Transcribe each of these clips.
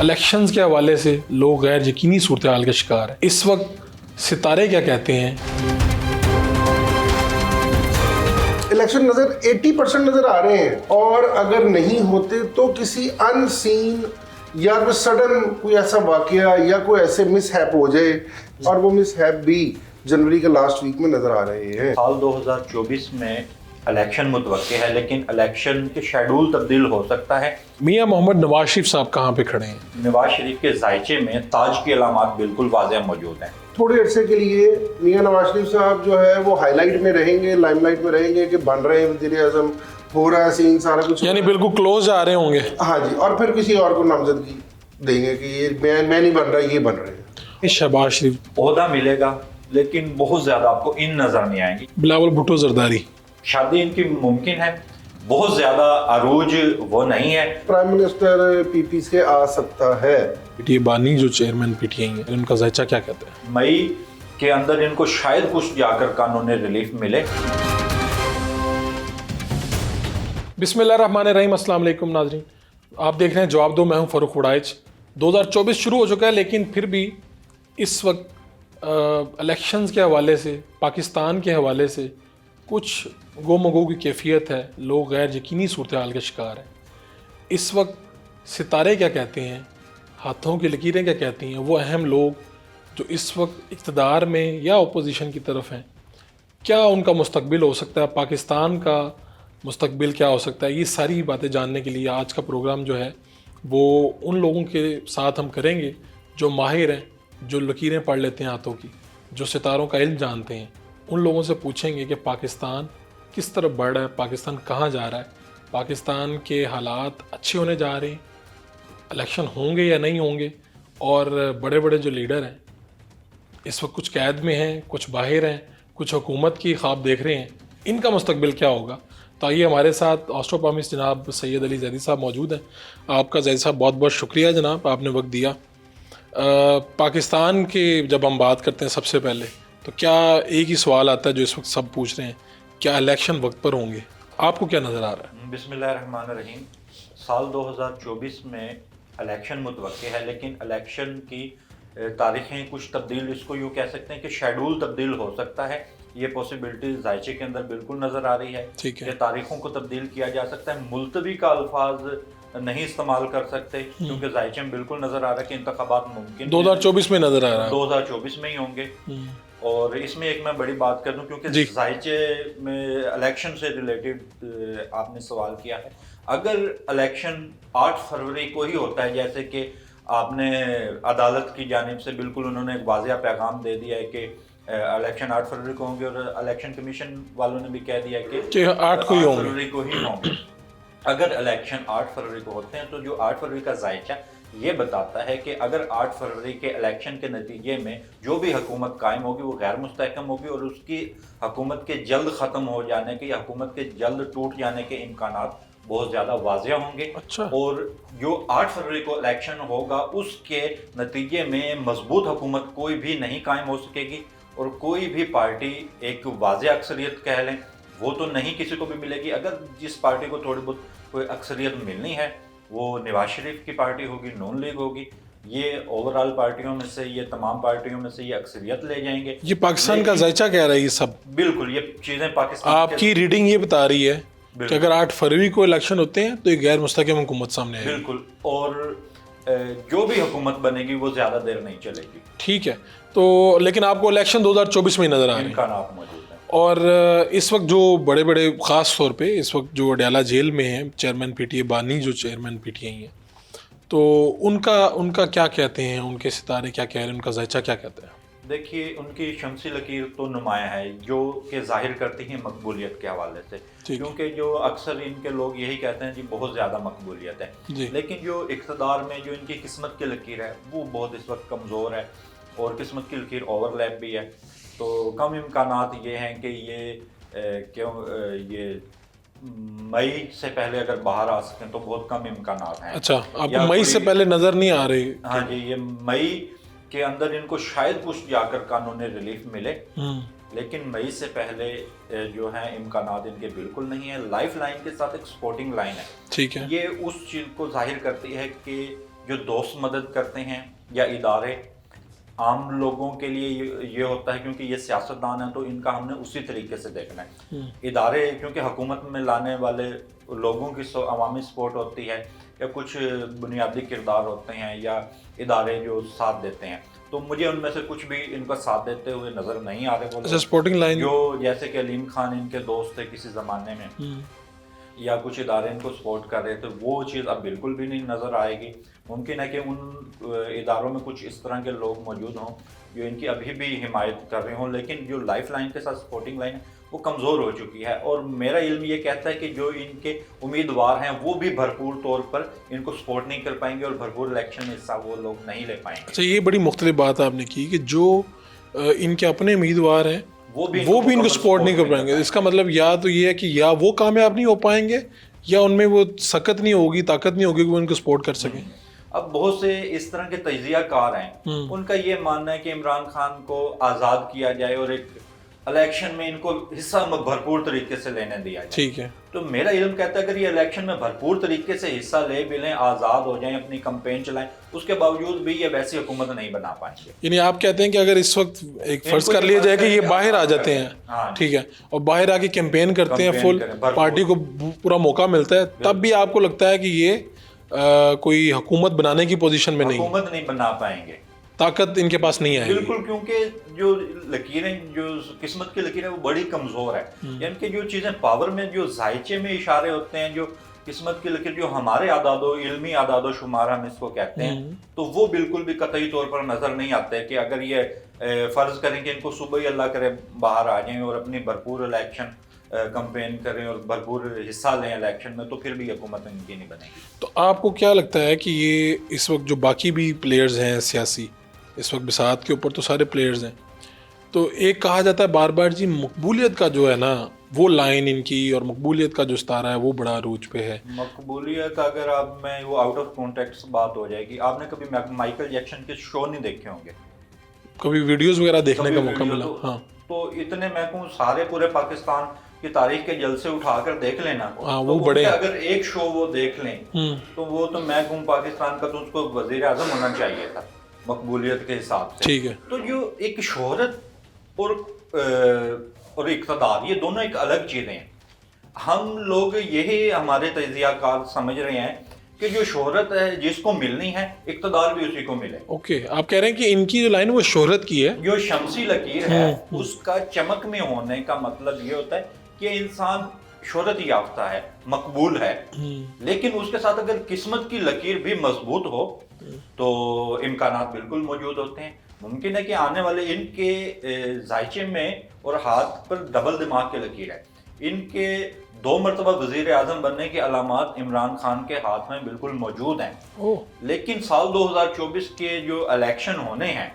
Elections के हवाले से लोग गैर यकीनी सूरत हाल के शिकार हैं। इस वक्त सितारे क्या कहते हैं? इलेक्शन नजर 80% नजर आ रहे हैं, और अगर नहीं होते तो किसी अनसीन या कोई सडन कोई ऐसा वाकया या कोई ऐसे मिसहैप हो जाए, और वो मिसहैप भी जनवरी के लास्ट वीक में नजर आ रहे हैं। साल 2024 में इलेक्शन मुतवक्के है, लेकिन इलेक्शन के शेड्यूल तब्दील हो सकता है। मियां मोहम्मद नवाज शरीफ साहब कहाँ पे खड़े हैं? नवाज शरीफ के जायचे में ताज की अलामात बिल्कुल वाज़ेह मौजूद हैं। थोड़े अरसे के लिए मियां नवाज शरीफ साहब जो है वो हाईलाइट में रहेंगे, लाइमलाइट में रहेंगे कि बन रहे हैं वज़ीर आज़म, हो रहा है सीन सारा कुछ, यानी बिल्कुल क्लोज आ रहे होंगे। हाँ जी, और फिर किसी और को नामजदगी देंगे कि ये मैं नहीं बन रहा, ये बन रहे हैं। शहबाज शरीफ ओहदा मिलेगा, लेकिन बहुत ज्यादा आपको इन नजर नहीं आएंगी। बिलावल भुट्टो जरदारी, शादी इनकी मुमकिन है, बहुत ज्यादा अरूज वो नहीं है। प्राइम मिनिस्टर पीपी से आ सकता है। पीटीए बानी जो चेयरमैन पीटीआई हैं, इनका जायचा क्या कहता है? मई के अंदर इनको शायद कुछ जाकर कानूनी रिलीफ मिले। बिस्मिल्लाहिर्रहमानिर्रहीम, अस्सलाम वालेकुम नाज़रीन, आप देख रहे हैं जवाब दो। मैं हूं फ़ारूक वड़ाइच। 2024 शुरू हो चुका है, लेकिन फिर भी इस वक्त इलेक्शंस के हवाले से, पाकिस्तान के हवाले से कुछ गोमगो की कैफियत है। लोग गैर यकीनी सूरत हाल के शिकार हैं। इस वक्त सितारे क्या कहते हैं, हाथों की लकीरें क्या कहती हैं, वो अहम लोग जो इस वक्त इक़्तिदार में या अपोजिशन की तरफ हैं, क्या उनका मुस्तकबिल हो सकता है, पाकिस्तान का मुस्तकबिल क्या हो सकता है, ये सारी बातें जानने के लिए आज का प्रोग्राम जो है वो उन लोगों के साथ हम करेंगे जो माहिर हैं, जो लकीरें पढ़ लेते हैं हाथों की, जो सितारों का इल्म जानते हैं। उन लोगों से पूछेंगे कि पाकिस्तान किस तरफ बढ़ रहा है, पाकिस्तान कहाँ जा रहा है, पाकिस्तान के हालात अच्छे होने जा रहे हैं, इलेक्शन होंगे या नहीं होंगे, और बड़े बड़े जो लीडर हैं इस वक्त कुछ कैद में हैं, कुछ बाहर हैं, कुछ हुकूमत की ख्वाब देख रहे हैं, इनका मुस्तकबिल क्या होगा। तो आइए, हमारे साथ ऑस्ट्रोपामिस्ट जनाब सैयद अली जैदी साहब मौजूद हैं। आपका जैदी साहब बहुत बहुत शुक्रिया जनाब, आपने वक्त दिया। पाकिस्तान के जब हम बात करते हैं सबसे पहले तो क्या एक ही सवाल आता है जो इस वक्त सब पूछ रहे हैं, क्या इलेक्शन वक्त पर होंगे? आपको क्या नज़र आ रहा है? बिस्मिल्लाहिर्रहमानिर्रहीम, साल 2024 में इलेक्शन मुतवक्के है, लेकिन इलेक्शन की तारीखें कुछ तब्दील, इसको यूँ कह सकते हैं कि शेड्यूल तब्दील हो सकता है। ये पॉसिबिलिटी जायचे के अंदर बिल्कुल नज़र आ रही है। ठीक है, कि तारीखों को तब्दील किया जा सकता है। मुलतवी का अल्फाज नहीं इस्तेमाल कर सकते, क्योंकि जायचे में बिल्कुल नज़र आ रहा है कि इंतखाबात मुमकिन 2024 में नज़र आ रहा है, 2024 में ही होंगे। और इसमें एक मैं बड़ी बात कर दूं, क्योंकि जायचे में इलेक्शन से रिलेटेड आपने सवाल किया है। अगर इलेक्शन 8 फरवरी को ही होता है, जैसे कि आपने अदालत की जानिब से बिल्कुल उन्होंने एक वाज़ेह पैगाम दे दिया है कि इलेक्शन 8 फरवरी को होंगे, और इलेक्शन कमीशन वालों ने भी कह दिया है कि 8 फरवरी को ही होंगे। अगर इलेक्शन 8 फरवरी को होते हैं तो जो 8 फरवरी का जायचा ये बताता है कि अगर 8 फरवरी के इलेक्शन के नतीजे में जो भी हुकूमत कायम होगी वो गैर मुस्तहकम होगी, और उसकी हुकूमत के जल्द ख़त्म हो जाने के या हुकूमत के जल्द टूट जाने के इम्कानात बहुत ज़्यादा वाज़ेह होंगे। अच्छा। और जो 8 फरवरी को इलेक्शन होगा उसके नतीजे में मजबूत हुकूमत कोई भी नहीं कायम हो सकेगी, और कोई भी पार्टी एक वाज़ेह अक्सरियत कह लें वो तो नहीं किसी को भी मिलेगी। अगर जिस पार्टी को थोड़ी बहुत कोई अक्सरियत मिलनी है वो नवाज शरीफ की पार्टी होगी, नून लीग होगी। ये ओवरऑल पार्टियों में से, ये तमाम पार्टियों में से ये अक्सरियत ले जाएंगे। ये पाकिस्तान का जायचा कह रहा है ये सब। बिल्कुल, ये चीज़ें पाकिस्तान आपकी रीडिंग ये बता रही है कि अगर 8 फरवरी को इलेक्शन होते हैं तो एक गैर मुस्तहकम हुकूमत सामने आएगी। बिल्कुल, और जो भी हुकूमत बनेगी वो ज़्यादा देर नहीं चलेगी। ठीक है, तो लेकिन आपको इलेक्शन 2024 में नज़र आ रहे हैं, इम्कानात मौजूद हैं। और इस वक्त जो बड़े बड़े ख़ास तौर पे इस वक्त जो अडयाला जेल में हैं चेयरमैन पीटीए बानी जो चेयरमैन पीटीआई हैं, तो उनका क्या कहते हैं, उनके सितारे क्या कह रहे हैं, उनका जायचा क्या कहता है? देखिए, उनकी शमसी लकीर तो नुमाया है जो कि जाहिर करती है मकबूलियत के हवाले से, क्योंकि जो अक्सर इनके लोग यही कहते हैं जी बहुत ज़्यादा मकबूलियत है, लेकिन जो इक़्तिदार में जो इनकी किस्मत की लकीर है वो बहुत इस वक्त कमज़ोर है, और किस्मत की लकीर ओवरलैप भी है। तो कम इम्कानात ये हैं कि ये मई से पहले अगर बाहर आ सकें तो बहुत कम इम्कानात हैं। अच्छा, आपको मई से पहले नज़र नहीं आ रही? हाँ जी, ये मई के अंदर इनको शायद कुछ जाकर कानूनी रिलीफ मिले, लेकिन मई से पहले जो है इम्कानात इनके बिल्कुल नहीं है। लाइफ लाइन के साथ एक सपोर्टिंग लाइन है। ठीक है, ये उस चीज़ को जाहिर करती है कि जो दोस्त मदद करते हैं या इदारे, आम लोगों के लिए ये होता है क्योंकि ये सियासतदान है तो इनका हमने उसी तरीके से देखना है। इदारे क्योंकि हुकूमत में लाने वाले लोगों की अवामी सपोर्ट होती है या कुछ बुनियादी किरदार होते हैं या इदारे जो साथ देते हैं, तो मुझे उनमें से कुछ भी इनका साथ देते हुए नजर नहीं आ रहे। अच्छा, स्पोर्टिंग लाइन जो जैसे कि अलीम खान इनके दोस्त थे किसी ज़माने में या कुछ इदारे इनको सपोर्ट कर रहे थे, वो चीज़ अब बिल्कुल भी नहीं नज़र आएगी। मुमकिन है कि उन इदारों में कुछ इस तरह के लोग मौजूद हों जो इनकी अभी भी हिमायत कर रहे हों, लेकिन जो लाइफ लाइन के साथ सपोर्टिंग लाइन है वो कमज़ोर हो चुकी है। और मेरा इल्म ये कहता है कि जो इनके उम्मीदवार हैं वो भी भरपूर तौर पर इनको सपोर्ट नहीं कर पाएंगे और भरपूर इलेक्शन में हिस्सा वो लोग नहीं ले पाएंगे। अच्छा, ये बड़ी मुख्तलिफ बात आपने की कि जो इनके अपने उम्मीदवार हैं वो भी इनको सपोर्ट नहीं कर पाएंगे। इसका मतलब या तो ये है कि या वो कामयाब नहीं हो पाएंगे या उनमें वो सकत नहीं होगी, ताकत नहीं होगी कि वो इनको सपोर्ट कर सकें। अब बहुत से इस तरह के तजियाकार हैं, उनका ये मानना है कि इमरान खान को आज़ाद किया जाए और एक इलेक्शन में इनको हिस्सा भरपूर तरीके से लेने दिया जाए। ठीक है, तो मेरा इल्म कहता है अगर ये इलेक्शन में भरपूर तरीके से हिस्सा ले भी लें, आज़ाद हो जाएं, अपनी कैंपेन चलाएं, उसके बावजूद भी ये वैसी हुकूमत नहीं बना पाएंगे। यानी आप कहते हैं कि अगर इस वक्त एक फर्ज कर लिया जाए कि ये बाहर आ जाते हैं, ठीक है, और बाहर आके कैंपेन करते हैं, फुल पार्टी को पूरा मौका मिलता है, तब भी आपको लगता है कि ये कोई हुकूमत बनाने की पोजीशन में नहीं, हुकूमत नहीं बना पाएंगे, ताकत इनके पास नहीं आएगी। बिल्कुल, क्योंकि जो लकीरें, जो किस्मत की लकीरें वो बड़ी कमजोर है। यानी कि जो चीजें पावर में, जो जायचे में इशारे होते हैं, जो किस्मत की लकीर, जो हमारे आदादो इल्मी आदादो शुमार हम इसको कहते हैं, तो वो बिल्कुल भी कतई तौर पर नजर नहीं आते कि अगर ये फर्ज करें कि इनको सुबह ही अल्लाह करे बाहर आ जाएं और अपनी भरपूर इलेक्शन कैंपेन करें और भरपूर हिस्सा लें इलेक्शन में, तो फिर भी हुकूमत इनकी नहीं बनेगी। तो आपको क्या लगता है कि ये इस वक्त जो बाकी भी प्लेयर्स हैं सियासी, इस वक्त बिसात के ऊपर तो सारे प्लेयर्स हैं, तो एक कहा जाता है बार बार जी मकबूलियत का जो है ना वो लाइन इनकी और मकबूलियत का जो सितारा है वो बड़ा अरूज पे है। मकबूलियत अगर आप में वो आउट ऑफ कॉन्टेक्स्ट बात हो जाएगी। आपने कभी माइकल जैक्सन के शो नहीं देखे होंगे, कभी वीडियोस वगैरह देखने का मौका मिला? हाँ, तो इतने मैं कहूँ सारे पूरे पाकिस्तान की तारीख के जलसे उठाकर देख लेना, वो तो बड़े अगर एक शो वो देख लें तो वो तो मैं कहूँ पाकिस्तान का तो उसको वजीर आजम होना चाहिए था मकबूलियत के हिसाब से। ठीक है, तो जो एक शोहरत और इक़्तिदार, ये दोनों एक अलग चीज़ें हैं। हम लोग यही हमारे तजियाकार समझ रहे हैं कि जो शोहरत है जिसको मिलनी है, इक़्तिदार भी उसी को मिले। ओके, आप कह रहे हैं कि इनकी जो लाइन वो शोहरत की है, जो शमसी लकीर है उसका चमक में होने का मतलब ये होता है कि इंसान शोहरत याफ्ता है, मकबूल है, लेकिन उसके साथ अगर किस्मत की लकीर भी मजबूत हो तो इम्कानात बिल्कुल मौजूद होते हैं। मुमकिन है कि आने वाले इनके जायचे में और हाथ पर डबल दिमाग की लकीर है। इनके 2 मरतबा वजीर आजम बनने के अलामात इमरान खान के हाथ में बिल्कुल मौजूद हैं, लेकिन साल 2024 के जो इलेक्शन होने हैं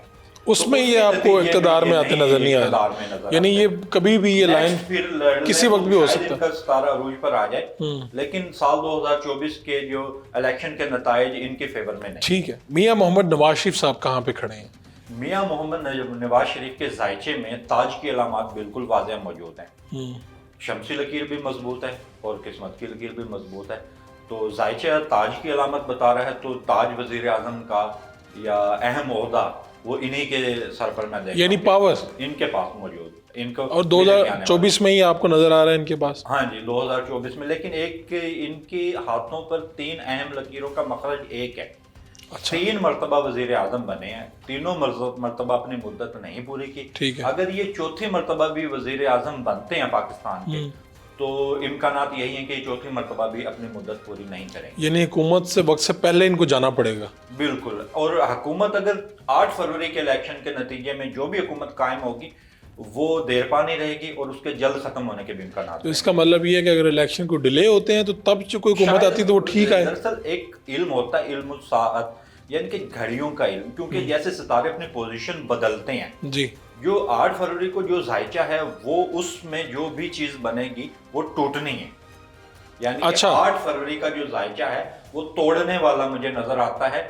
उसमें ये आपको इक़्तिदार में आते नजर नहीं आया। यानी ये कभी भी ये लाइन किसी वक्त भी हो सकता है, सितारा अरूज पर आ जाए, लेकिन साल 2024 के जो इलेक्शन के नताइज इनके फेवर में नहीं। ठीक है, मियां मोहम्मद नवाज शरीफ साहब कहाँ पे खड़े हैं? मियां मोहम्मद नवाज शरीफ के जायचे में ताज की अलामात बिल्कुल वाज़ेह मौजूद हैं। शमसी लकीर भी मजबूत है और किस्मत की लकीर भी मजबूत है। तो जायचा ताज की अलामत बता रहा है, तो ताज वजीर आजम का या अहम ओहदा वो इन्हीं के सर पर मैं देखता हूं, यानी पावर इनके पास मौजूद इनको। और 2024 में ही आपको नजर आ रहा है इनके पास? हाँ जी, 2024 में, लेकिन एक इनके हाथों पर 3 अहम लकीरों का मखरज एक है। अच्छा। 3 मरतबा वजीर आजम बने हैं, तीनों मरतबा अपनी मुद्दत नहीं पूरी की। ठीक है, अगर ये चौथी मरतबा भी वजीर आजम बनते हैं पाकिस्तान के, तो इम्कानात यही है कि चौथी मरतबा भी अपनी मुद्दत पूरी नहीं करेंगे। यानी हुकूमत से वक्त से पहले इनको जाना पड़ेगा। बिल्कुल, और हुकूमत अगर 8 फरवरी के इलेक्शन के नतीजे में जो भी हुकूमत कायम होगी वो देर पा नहीं रहेगी और उसके जल्द खत्म होने के भी इम्कानात। तो इसका मतलब ये है कि अगर इलेक्शन को डिले होते हैं तो तब जो कोई हुकूमत आती है तो वो ठीक है। दरअसल एक इल्म होता है, इल्म साअत, यानी कि घड़ियों का इल्म, क्योंकि जैसे सितारे अपनी पोजीशन बदलते हैं जी। जो 8 फरवरी को जो जायचा है वो उसमें जो भी चीज बनेगी वो टूटनी है। यानी अच्छा। 8 फरवरी का जो जायचा है वो तोड़ने वाला मुझे नजर आता है,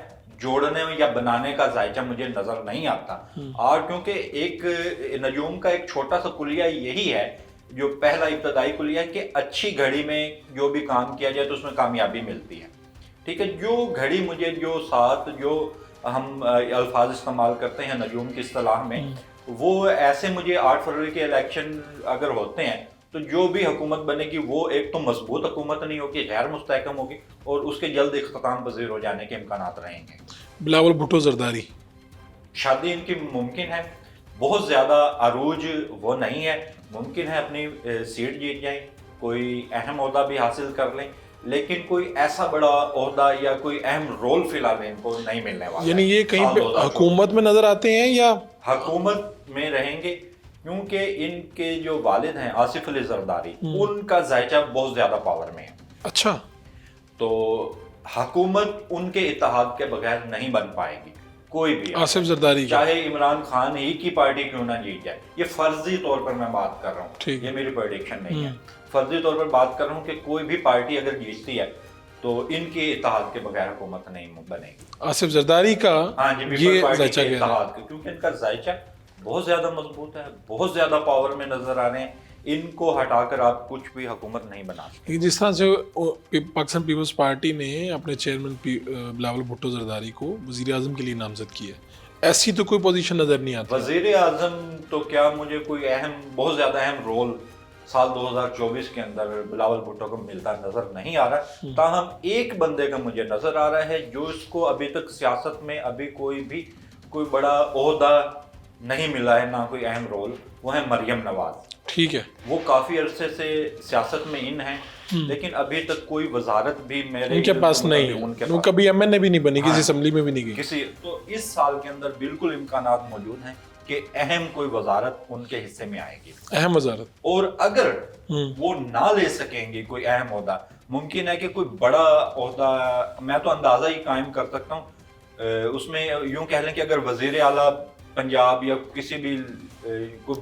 जोड़ने या बनाने का जायचा मुझे नजर नहीं आता। और क्योंकि एक नजूम का एक छोटा सा कुलिया यही है, जो पहला इब्तदाई कुलिया है कि अच्छी घड़ी में जो भी काम किया जाए तो उसमें कामयाबी मिलती है। ठीक है, जो घड़ी मुझे जो साथ जो हम अल्फाज इस्तेमाल करते हैं नजूम की इस्तिलाह में, वो ऐसे मुझे 8 फरवरी के इलेक्शन अगर होते हैं तो जो भी हुकूमत बनेगी वो एक तो मजबूत हुकूमत नहीं होगी, गैर मुस्तहकम होगी, और उसके जल्द इख्तिताम पजीर हो जाने के इम्कानात रहेंगे। बिलावल भुट्टो जरदारी, शादी इनकी मुमकिन है, बहुत ज़्यादा अरूज वो नहीं है, मुमकिन है अपनी सीट जीत जाए, कोई अहम ओहदा भी हासिल कर लें, लेकिन कोई ऐसा बड़ा ओहदा या कोई अहम रोल फिलहाल इनको नहीं मिलने वाला। यानी ये कहीं पे हुकूमत में नजर आते हैं या हुकूमत में रहेंगे, क्योंकि इनके जो वालिद हैं आसिफ अली जरदारी, उनका जायचा बहुत ज़्यादा पावर में है। अच्छा, तो हुकूमत उनके इत्तेहाद के बगैर नहीं बन पाएगी कोई भी, आसिफ जरदारी का। चाहे इमरान खान ही की पार्टी क्यों ना जीत जाए। ये फर्जी तौर पर मैं बात कर रहा ठीक हूँ, है। ये मेरी प्रेडिक्शन नहीं है, फर्जी तौर पर बात कर रहा हूँ कि कोई भी पार्टी अगर जीतती है तो इनके इत्तेहाद के बगैर हुकूमत नहीं बनेगी। आसिफ जरदारी का हाँ जी, ये पीपल पार्टी जायचा के कह रहा है। इत्तेहाद के, क्योंकि इनका जायचा बहुत ज्यादा मजबूत है, बहुत ज्यादा पावर में नजर आ रहे हैं, इनको हटाकर आप कुछ भी हुकूमत नहीं बना सकते। कि जिस तरह से पाकिस्तान पीपल्स पार्टी ने अपने चेयरमैन बिलावल भुट्टो जरदारी को वजीर आजम के लिए नामजद किया, ऐसी तो कोई पोजीशन नजर नहीं आती। वजीर आजम तो क्या, मुझे कोई बहुत ज्यादा अहम रोल साल 2024 के अंदर बिलावल भुट्टो को मिलता नजर नहीं आ रहा। ताहम एक बंदे का मुझे नजर आ रहा है जो इसको अभी तक सियासत में अभी कोई बड़ा ओहदा नहीं मिला है, ना कोई अहम रोल, वो है मरियम नवाज। ठीक है, वो काफी अरसे से सियासत में इन है, लेकिन अभी तक कोई वजारत भी मेरे उनके पास नहीं है, वो कभी एमएनए भी नहीं बनी, किसी असेंबली में भी नहीं गई किसी। तो इस साल के अंदर बिल्कुल इम्कानात मौजूद हैं कि अहम कोई वजारत उनके हिस्से में आएगी, अहम वजारत। और अगर वो ना ले सकेंगे कोई अहम ओहदा, मुमकिन है कि कोई बड़ा ओहदा, मैं तो अंदाजा ही कायम कर सकता हूँ उसमें, यूं कह लें कि अगर वजीर आला पंजाब या किसी भी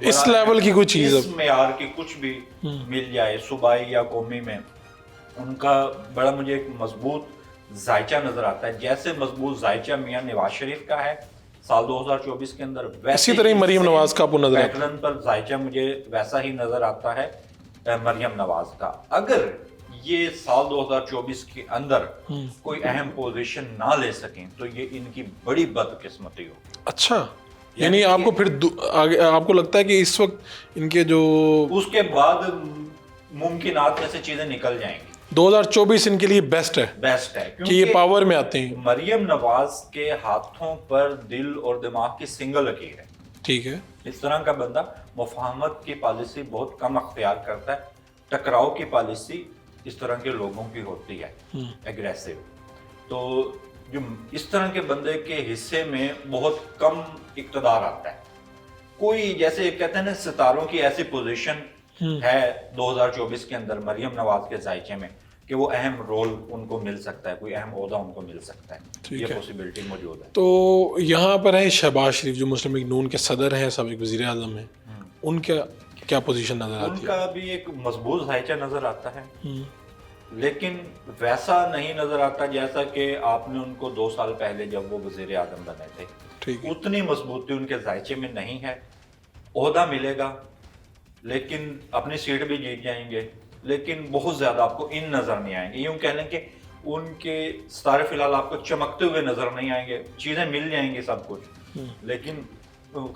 इस लेवल की कोई चीज, इस मेयार की कुछ भी मिल जाए सूबाई या कौमी में, उनका बड़ा मुझे एक मजबूत जायचा नजर आता है। जैसे मजबूत जायचा मियां नवाज शरीफ का है साल 2024 के अंदर, वैसे इसी तरह ही मरियम नवाज का आपको नजर आता है। पैटर्न पर जायचा मुझे वैसा ही नजर आता है मरियम नवाज का। अगर ये साल 2024 के अंदर कोई अहम पोजीशन ना ले सकें तो ये इनकी बड़ी बदकिस्मती हो। अच्छा, यानी आपको फिर आगे आपको लगता है कि इस वक्त इनके जो उसके बाद मुमकिनात में से चीजें निकल जाएंगी। 2024 इनके लिए बेस्ट है क्योंकि कि ये पावर में आते हैं। मरियम नवाज के हाथों पर दिल और दिमाग की सिंगल लकीर है। ठीक है, इस तरह का बंदा मुफाहमत की पॉलिसी बहुत कम अख्तियार करता है, टकराव की पॉलिसी इस तरह के लोगों की होती है, एग्रेसिव। तो जो इस तरह के बंदे के हिस्से में बहुत कम इक़्तिदार आता है। कोई जैसे कहते हैं ना, सितारों की ऐसी पोजीशन है 2024 के अंदर मरियम नवाज के जायचे में कि वो अहम रोल उनको मिल सकता है, कोई अहम ओहदा उनको मिल सकता है, ये पॉसिबिलिटी मौजूद है। तो यहाँ पर है शहबाज शरीफ जो मुस्लिम लीग नून के सदर हैं, साबिक़ वज़ीर आज़म हैं, उनका क्या पोजीशन नजर आती है? उनका भी एक मजबूत जायचा नजर आता है, लेकिन वैसा नहीं नजर आता जैसा कि आपने उनको 2 साल पहले जब वो वज़ीर आज़म बने थे। ठीक है, उतनी मजबूती उनके जायचे में नहीं है। ओहदा मिलेगा, लेकिन अपनी सीट भी जीत जाएंगे, लेकिन बहुत ज्यादा आपको इन नजर नहीं आएंगे। यूं कह लें कि उनके सितारे फिलहाल आपको चमकते हुए नजर नहीं आएंगे, चीजें मिल जाएंगी सब कुछ, लेकिन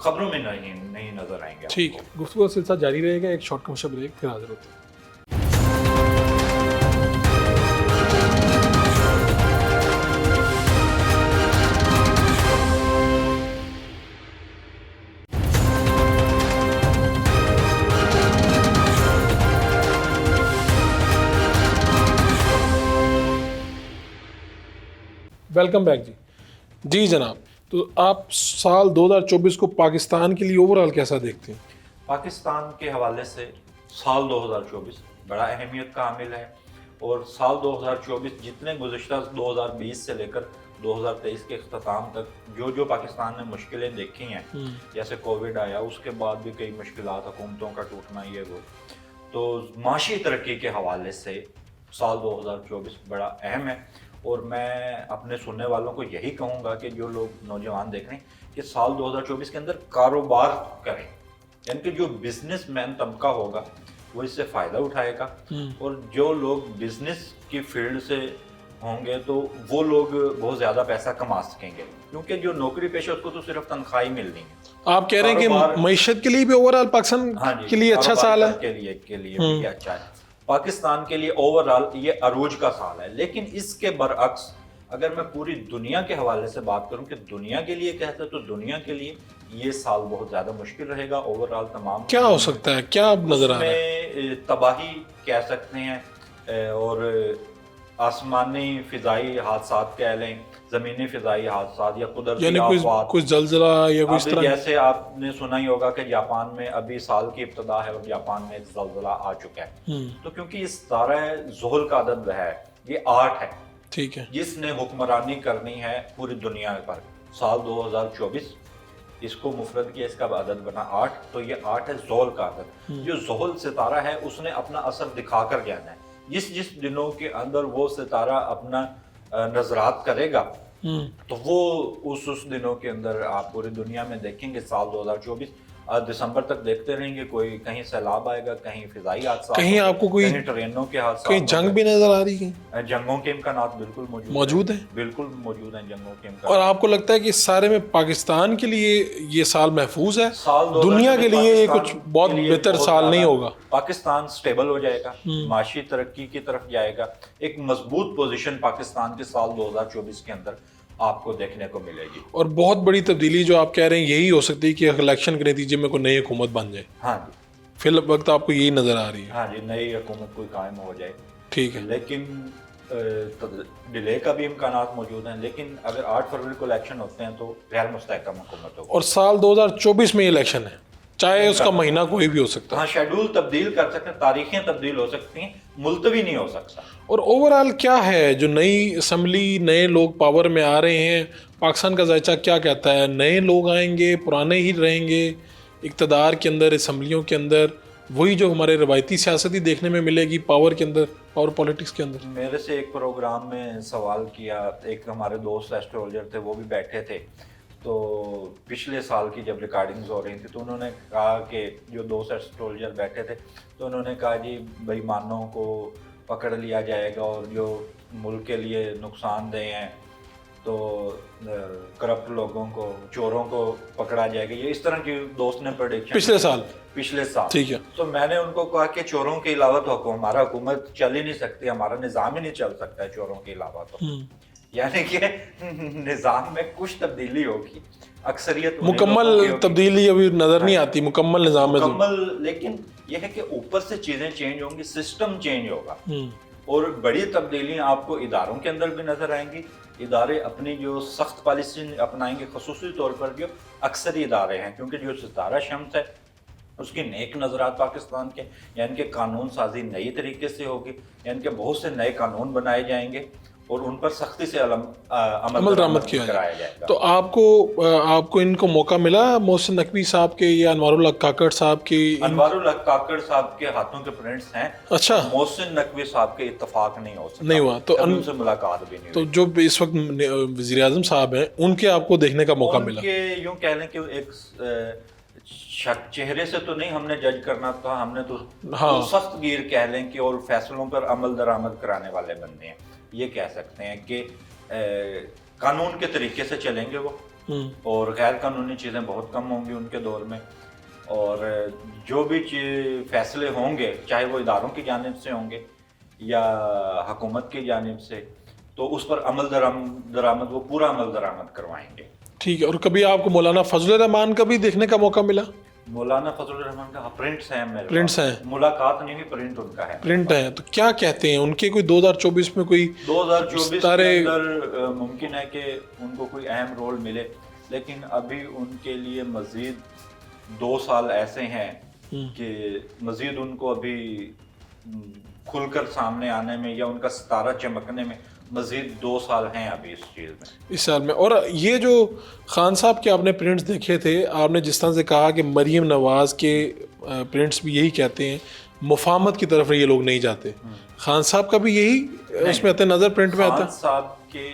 खबरों में नहीं नजर आएंगे। ठीक है, गुफ्तगू का सिलसिला जारी रहेगा। एक शॉर्ट कमर्शियल ब्रेक, फिर हाजिर होते हैं। वेलकम बैक जी जनाब। तो आप साल 2024 को पाकिस्तान के लिए ओवरऑल कैसा देखते हैं? पाकिस्तान के हवाले से साल 2024 बड़ा अहमियत का हामिल है, और साल 2024 जितने गुज़िश्ता 2020 से लेकर 2023 के अख्ताम तक जो पाकिस्तान ने मुश्किलें देखी हैं, जैसे कोविड आया, उसके बाद भी कई मुश्किलात, हुकूमतों का टूटना, ये वो, तो माशी तरक्की के हवाले से साल 2024 बड़ा अहम है। और मैं अपने सुनने वालों को यही कहूँगा कि जो लोग नौजवान देख रहे हैं कि साल 2024 के अंदर कारोबार करें, यानी कि जो बिजनेसमैन तबका होगा वो इससे फ़ायदा उठाएगा, और जो लोग बिजनेस की फील्ड से होंगे तो वो लोग बहुत ज़्यादा पैसा कमा सकेंगे, क्योंकि जो नौकरी पेशा उसको तो सिर्फ तनख्वाह ही मिलनी है। आप कह रहे हैं कारोबार- कि मईशत के लिए भी ओवरऑल पाकिस्तान हाँ जी, के लिए अच्छा कारोबार साल है। के लिए भी अच्छा है। पाकिस्तान के लिए ओवरऑल ये अरूज का साल है। लेकिन इसके बरअक्स अगर मैं पूरी दुनिया के हवाले से बात करूं कि दुनिया के लिए कहते तो दुनिया के लिए ये साल बहुत ज्यादा मुश्किल रहेगा। ओवरऑल तमाम क्या हो सकता है, क्या नजर आ रहा है? उसमें तबाही कह सकते हैं और आसमानी फिजाई हादसा कह लें, जमीनी फिजाई हादसा या कुदरती यानी आफात। कुछ जलजला या कुछ अभी तरह। जैसे आपने सुना ही होगा कि जापान में अभी साल की इब्तदा है और जापान में जलजला आ चुका है। तो क्योंकि इस तारा ज़ुहल का अदद है, ये 8 है, ठीक है। जिसने हुक्मरानी करनी है पूरी दुनिया पर। साल 2024 इसको मुफरद किया, इसका अदद बना 8, तो ये 8 है ज़ुहल का अदद। जो ज़ुहल सितारा है उसने अपना असर दिखाकर जाना है। जिस जिस दिनों के अंदर वो सितारा अपना नजरात करेगा तो वो उस दिनों के अंदर आप पूरी दुनिया में देखेंगे। साल 2024 दिसंबर तक देखते रहेंगे, कोई कहीं सैलाब आएगा, कहीं फिजाई हादसा, कहीं आपको कोई कहीं ट्रेनों के हादसा, कहीं जंग भी नजर आ रही है? जंगों के इम्कानात बिल्कुल मौजूद है। बिल्कुल मौजूद हैं जंगों के और इम्कानात। आपको लगता है कि इस सारे में पाकिस्तान के लिए ये साल महफूज है? साल 2024 दुनिया के लिए ये कुछ पाकिस्तान बहुत के लिए बेहतर बहुत साल नहीं ज्यादा- होगा? पाकिस्तान स्टेबल हो जाएगा, माशी तरक्की की तरफ जाएगा। एक मजबूत पोजीशन पाकिस्तान के साल 2024 के अंदर आपको देखने को मिलेगी। और बहुत बड़ी तब्दीली जो आप कह रहे हैं यही हो सकती है कि इलेक्शन के नतीजे में कोई नई हुकूमत बन जाए। हाँ जी, फिल वक्त आपको यही नजर आ रही है? हाँ जी, नई हुकूमत कोई कायम हो जाए। ठीक है। लेकिन डिले का भी इम्कानात मौजूद हैं। लेकिन अगर 8 फरवरी को इलेक्शन होते हैं तो गैर मुस्तहकम हुकूमत होगी। और साल 2024 में इलेक्शन है, चाहे उसका महीना कोई भी हो सकता है। हाँ, शेड्यूल तब्दील कर सकते हैं, तारीखें तब्दील हो सकती हैं, मुलतवी नहीं हो सकता। और ओवरऑल क्या है जो नई असम्बली, नए लोग पावर में आ रहे हैं, पाकिस्तान का जायचा क्या कहता है? नए लोग आएंगे, पुराने ही रहेंगे इक़्तिदार के अंदर, असम्बलियों के अंदर? वही जो हमारे रवायती सियासत ही देखने में मिलेगी पावर के अंदर, पावर पॉलिटिक्स के अंदर? मेरे से एक प्रोग्राम में सवाल किया, एक हमारे दोस्त एस्ट्रोलॉजर थे, वो भी बैठे थे। तो पिछले साल की जब रिकॉर्डिंग्स हो रही थी तो उन्होंने कहा कि जो दोस्त एस्ट्रोलॉजर बैठे थे तो उन्होंने कहा जी बेईमानों को पकड़ लिया जाएगा और जो मुल्क के लिए नुकसानदेह हैं तो करप्ट लोगों को, चोरों को पकड़ा जाएगा। ये इस तरह की दोस्त ने प्रेडिक्शन पिछले साल। ठीक है। तो मैंने उनको कहा कि चोरों के अलावा तो हमारा हुकूमत चल ही नहीं सकती, हमारा निज़ाम ही नहीं चल सकता है चोरों के अलावा। तो यानी कि निज़ाम में कुछ तब्दीली होगी, अक्सरियत मुकम्मल तब्दीली अभी नजर नहीं आती मुकम्मल निज़ाम में। मुकम्मल, लेकिन यह है कि ऊपर से चीजें चेंज होंगी, सिस्टम चेंज होगा। और बड़ी तब्दीलियां आपको इदारों के अंदर भी नजर आएंगी। इदारे अपनी जो सख्त पॉलिसी अपनाएंगे, खसूसी तौर पर जो अक्सरी इदारे हैं, क्योंकि जो सितारा शम्स है उसकी नेक नजरात पाकिस्तान के, यानी कि कानून साजी नई तरीके से होगी, यानी कि बहुत से नए कानून बनाए जाएंगे और उन पर सख्ती से अमल दरामद कराया जाएगा। तो आपको इनको मौका मिला, मोहसिन नकवी साहब के या अनवारुल हक काकड़ साहब के? अनवारुल हक काकड़ साहब के हाथों के प्रिंट्स हैं। अच्छा। मोहसिन नकवी साहब के इत्तफाक नहीं हो सकता, नहीं हुआ तो उनसे मुलाकात भी नहीं तो जो इस वक्त वज़ीर आज़म साहब हैं उनके आपको देखने का मौका मिला? उनके यूं कह लें कि एक चेहरे से तो नहीं हमने जज करना था, हमने तो सख्त गिर कह लें कि और फैसलों पर अमल दरामद कराने वाले बंदे हैं। ये कह सकते हैं कि कानून के तरीके से चलेंगे वो, और गैर कानूनी चीज़ें बहुत कम होंगी उनके दौर में। और जो भी फैसले होंगे, चाहे वो इदारों की जानिब से होंगे या हुकूमत की जानिब से, तो उस पर अमल दरामद वो पूरा अमल दरामद करवाएंगे। ठीक है। और कभी आपको मौलाना फजल रहमान का भी देखने का मौका मिला? मौलाना फजल रहमान का प्रिंट्स हैं मेरे प्रिंट्स हैं, मुलाकात नहीं हुई, प्रिंट उनका है, प्रिंट है। तो क्या कहते हैं उनके, कोई 2024 में कोई 2024 के अंदर मुमकिन है कि उनको कोई अहम रोल मिले, लेकिन अभी उनके लिए मजीद 2 साल ऐसे हैं कि मजीद उनको अभी खुलकर सामने आने में या उनका सितारा चमकने में मजीद 2 साल हैं अभी इस चीज़ में, इस साल में। और ये जो खान साहब के आपने प्रिंट्स देखे थे, आपने जिस तरह से कहा कि मरीम नवाज़ के प्रिंट्स भी यही कहते हैं, मुफाहमत की तरफ ये लोग नहीं जाते। खान साहब का भी यही उसमें आते नज़र, प्रिंट में आता? खान साहब के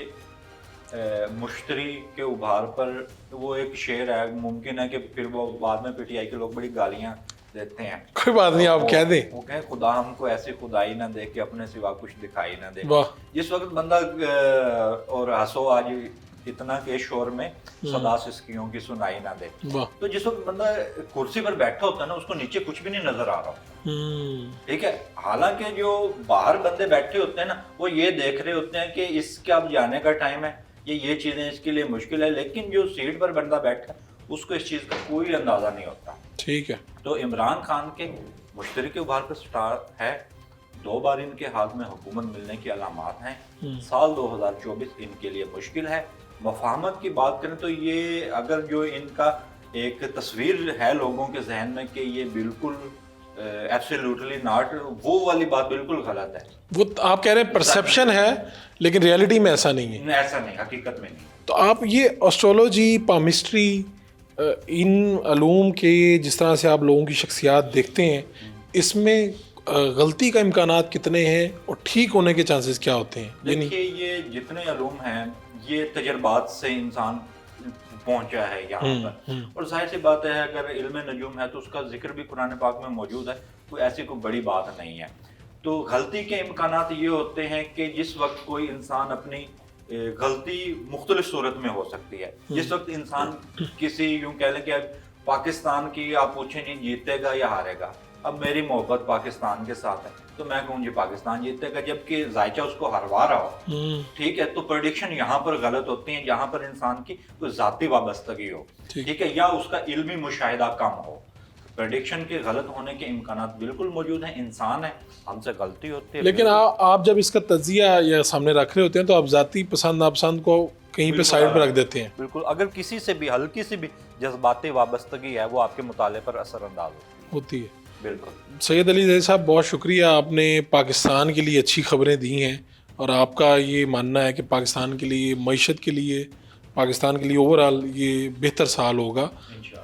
मुश्तरी के उभार पर वो एक शेर है, मुमकिन है कि फिर वो बाद में पीटीआई के लोग बड़ी गालियाँ देते हैं। कोई बात नहीं, आप कह दें। वो कहे खुदा हमको ऐसी खुदाई ना दे कि अपने सिवा कुछ दिखाई ना दे। वाह। जिस वक्त बंदा और हंसो आज इतना के शोर में सदा सिसकियों की सुनाई ना दे। वाह। तो जिस वक्त बंदा कुर्सी पर बैठा होता है ना, उसको नीचे कुछ भी नहीं नजर आ रहा। ठीक है, हालांकि जो बाहर बंदे बैठे होते हैं ना, वो ये देख रहे होते हैं कि इसके अब जाने का टाइम है, ये चीजें इसके लिए मुश्किल है, लेकिन जो सीट पर बंदा बैठा है उसको इस चीज का कोई अंदाजा नहीं होता। ठीक है। तो इमरान खान के मुश्तरक उभार का स्टार है, 2 बार इनके हाथ में हुकूमत मिलने की अलामात हैं। साल 2024 इनके लिए मुश्किल है। मफाहमत की बात करें तो ये अगर जो इनका एक तस्वीर है लोगों के जहन में कि ये बिल्कुल एब्सोल्युटली नॉट, वो वाली बात बिल्कुल गलत है। वो आप कह रहे हैं परसेप्शन है, लेकिन रियलिटी में ऐसा नहीं है। ऐसा नहीं, हकीकत में नहीं। तो आप ये एस्ट्रोलॉजी, पामिस्ट्री, इन अलूम के जिस तरह से आप लोगों की शख्सियात देखते हैं, इसमें गलती का इम्कानात कितने हैं और ठीक होने के चांसेस क्या होते हैं? देखिए, ये जितने अलूम हैं ये तजर्बात से इंसान पहुंचा है यहाँ पर, और जाहिर सी बात है अगर इल्म नजूम है तो उसका जिक्र भी कुरान पाक में मौजूद है, कोई ऐसी कोई बड़ी बात नहीं है। तो गलती के इम्कानात ये होते हैं कि जिस वक्त कोई इंसान अपनी गलती मुख्तलिफ सूरत में हो सकती है। जिस वक्त इंसान किसी यूं कह लें कि पाकिस्तान की आप पूछें जी जीतेगा या हारेगा, अब मेरी मोहब्बत पाकिस्तान के साथ है तो मैं कहूँ जी पाकिस्तान जीतेगा, जबकि जायचा उसको हरवा रहा हो। ठीक है, तो प्रेडिक्शन यहाँ पर गलत होती है जहाँ पर इंसान की कोई जाती वाबस्तगी हो, ठीक है, या उसका इल्मी मुशाहिदा कम हो। प्रेडिक्शन के गलत होने के इम्कानात बिल्कुल मौजूद हैं, इंसान है, हमसे गलती होती है। लेकिन आप जब इसका तजिया या सामने रख रहे होते हैं तो आप जाती पसंद नापसंद को कहीं पे साइड पर रख देते हैं। बिल्कुल, अगर किसी से भी हल्की सी भी जज्बाती वाबस्तगी है वो आपके मुताले पर असरअंदाज होती है। बिल्कुल। सैयद अली ज़ैद साहब, बहुत शुक्रिया, आपने पाकिस्तान के लिए अच्छी खबरें दी हैं और आपका ये मानना है कि पाकिस्तान के लिए, मईशत के लिए, पाकिस्तान के लिए ओवरऑल ये बेहतर साल होगा।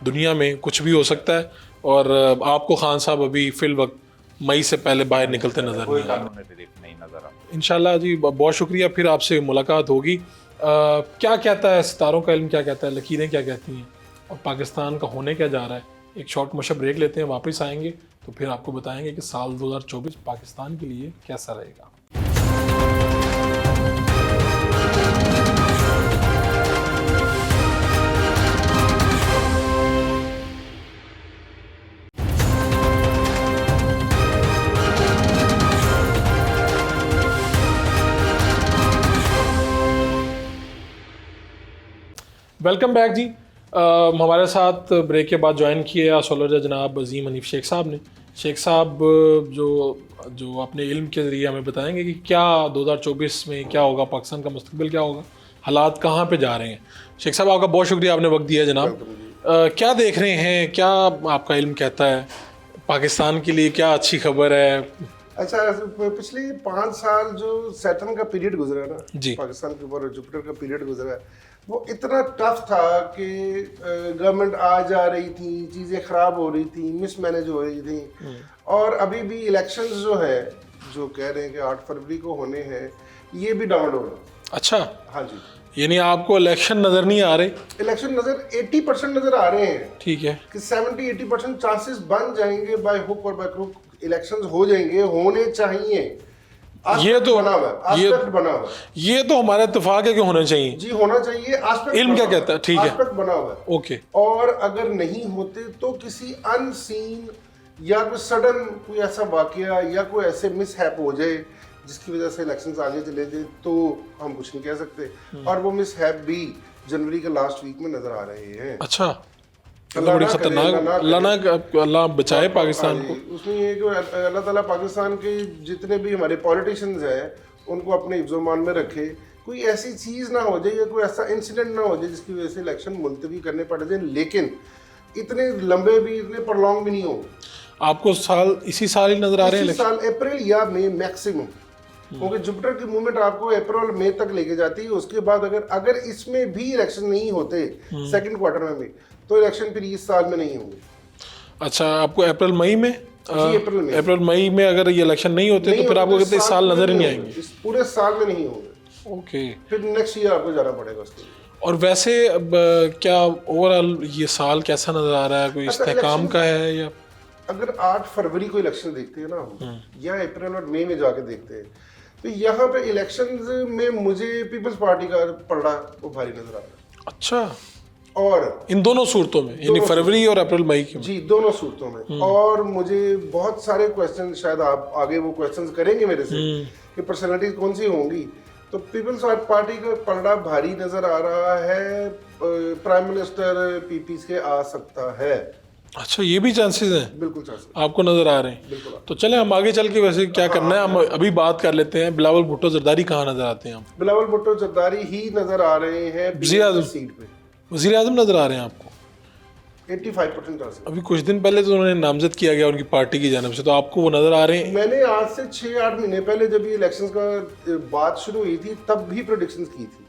दुनिया में कुछ भी हो सकता है और आपको खान साहब अभी फिल वक्त मई से पहले बाहर निकलते नजर नहीं आ रहा। इंशाल्लाह जी, बहुत शुक्रिया, फिर आपसे मुलाकात होगी। क्या कहता है सितारों का इल्म, क्या कहता है, लकीरें क्या कहती हैं और पाकिस्तान का होने क्या जा रहा है? एक शॉर्ट मशा ब्रेक लेते हैं, वापस आएंगे तो फिर आपको बताएंगे कि साल 2024 पाकिस्तान के लिए कैसा रहेगा। वेलकम बैक जी। हमारे साथ ब्रेक के बाद ज्वाइन किए एस्ट्रोलॉजर जनाब अजीम हनीफ शेख साहब ने। शेख साहब जो अपने इल्म के ज़रिए हमें बताएंगे कि क्या 2024 में क्या होगा, पाकिस्तान का मुस्तकबिल क्या होगा, हालात कहाँ पे जा रहे हैं। शेख साहब, आपका बहुत शुक्रिया, आपने वक्त दिया जनाब। क्या देख रहे हैं, क्या आपका इल्म कहता है, पाकिस्तान के लिए क्या अच्छी खबर है? अच्छा, पिछले 5 साल जो सैटर्न का पीरियड गुजरा ना जी, पाकिस्तान के ऊपर जुपिटर का पीरियड गुजरा है, वो इतना टफ था कि गवर्नमेंट आ जा रही थी, चीज़ें ख़राब हो रही थी, मिसमैनेज हो रही थी। और अभी भी इलेक्शंस जो है, जो कह रहे हैं कि 8 फरवरी को होने हैं, ये भी डाउन। अच्छा, हाँ जी, यानी आपको इलेक्शन नज़र नहीं आ रहे? इलेक्शन नज़र 80% नज़र आ रहे हैं। ठीक है, कि 70-80% चांसेस बन जाएंगे, बाय हुक और बाय क्रुक इलेक्शंस हो जाएंगे, होने चाहिए। ये तो बना हुआ है, ये तो हमारा इत्तेफाक है कि होना चाहिए जी, होना चाहिए। आस्पेक्ट इल्म क्या कहता है? ठीक है, आस्पेक्ट बना हुआ है। ओके। और अगर नहीं होते तो किसी अनसीन या कोई सडन कोई ऐसा वाकया या कोई ऐसे मिसहैप हो जाए जिसकी वजह से इलेक्शंस आगे चले जाए तो हम कुछ नहीं कह सकते। और वो मिसहैप भी जनवरी के लास्ट वीक में नजर आ रहे हैं। अच्छा, बड़ी खतरनाक, अल्लाह बचाए पाकिस्तान को। उसमें ये कि अल्लाह ताला पाकिस्तान के जितने भी हमारे पॉलिटिशियंस हैं उनको अपने हिफ्ज़-ओ-मान में रखे, कोई ऐसी चीज़ ना हो जाए या कोई ऐसा इंसिडेंट ना हो जाए जिसकी वजह से इलेक्शन मुलतवी करने पड़ जाए, लेकिन इतने लंबे भी, इतने प्रलॉन्ग भी नहीं हो। आपको इसी साल ही नजर आ रहे हैं? इसी साल अप्रैल या मई मैक्सिमम, क्योंकि जुपिटर की मूवमेंट आपको अप्रैल मई तक लेके जाती है। उसके बाद अगर इसमें भी इलेक्शन नहीं होते सेकंड क्वार्टर में भी, तो इलेक्शन फिर इस साल में नहीं होंगे। अच्छा, आपको अप्रैल मई में अप्रैल मई में अगर ये इलेक्शन नहीं होते तो फिर आपको कितने साल नजर ही नहीं आएंगे? इस पूरे साल में नहीं होंगे। ओके, फिर नेक्स्ट ईयर आपको जाना पड़ेगा उसके लिए। और वैसे अब क्या ओवरऑल ये साल कैसा नजर आ रहा है? कोई इस्तेहकाम का है या? अगर 8 फरवरी को इलेक्शन देखते हैं ना हम, या अप्रैल और मई में जाके देखते हैं, तो यहाँ पे इलेक्शंस में मुझे पीपल्स पार्टी का पलड़ा वो भारी नजर आ रहा है। अच्छा, और इन दोनों सूरतों में, यानी फरवरी और अप्रैल मई की में। जी, दोनों सूरतों में। और मुझे बहुत सारे क्वेश्चन, शायद आप आगे वो क्वेश्चंस करेंगे मेरे से कि पर्सनालिटीज कौन सी होंगी, तो पीपल्स पार्टी का पलड़ा भारी नजर आ रहा है। प्राइम मिनिस्टर पीपी से आ सकता है। अच्छा, ये भी चांसेस हैं बिल्कुल चांसेस आपको नजर आ रहे हैं। बिल्कुल। तो चले हम आगे चल के वैसे क्या करना है, हम अभी बात कर लेते हैं। बिलावल भुट्टो जरदारी कहाँ नजर आते हैं आपको? बिलावल भुट्टो जरदारी ही नजर आ रहे हैं वज़ीर आज़म सीट पे। वज़ीर आज़म नजर आ रहे हैं आपको? 85% चांसेस। अभी कुछ दिन पहले तो उन्होंने नामजद किया गया उनकी पार्टी की जानब से, तो आपको वो नजर आ रहे हैं? मैंने आज से 6-8 महीने पहले जब ये इलेक्शंस का बात शुरू हुई थी, तब भी प्रेडिक्शंस की थी।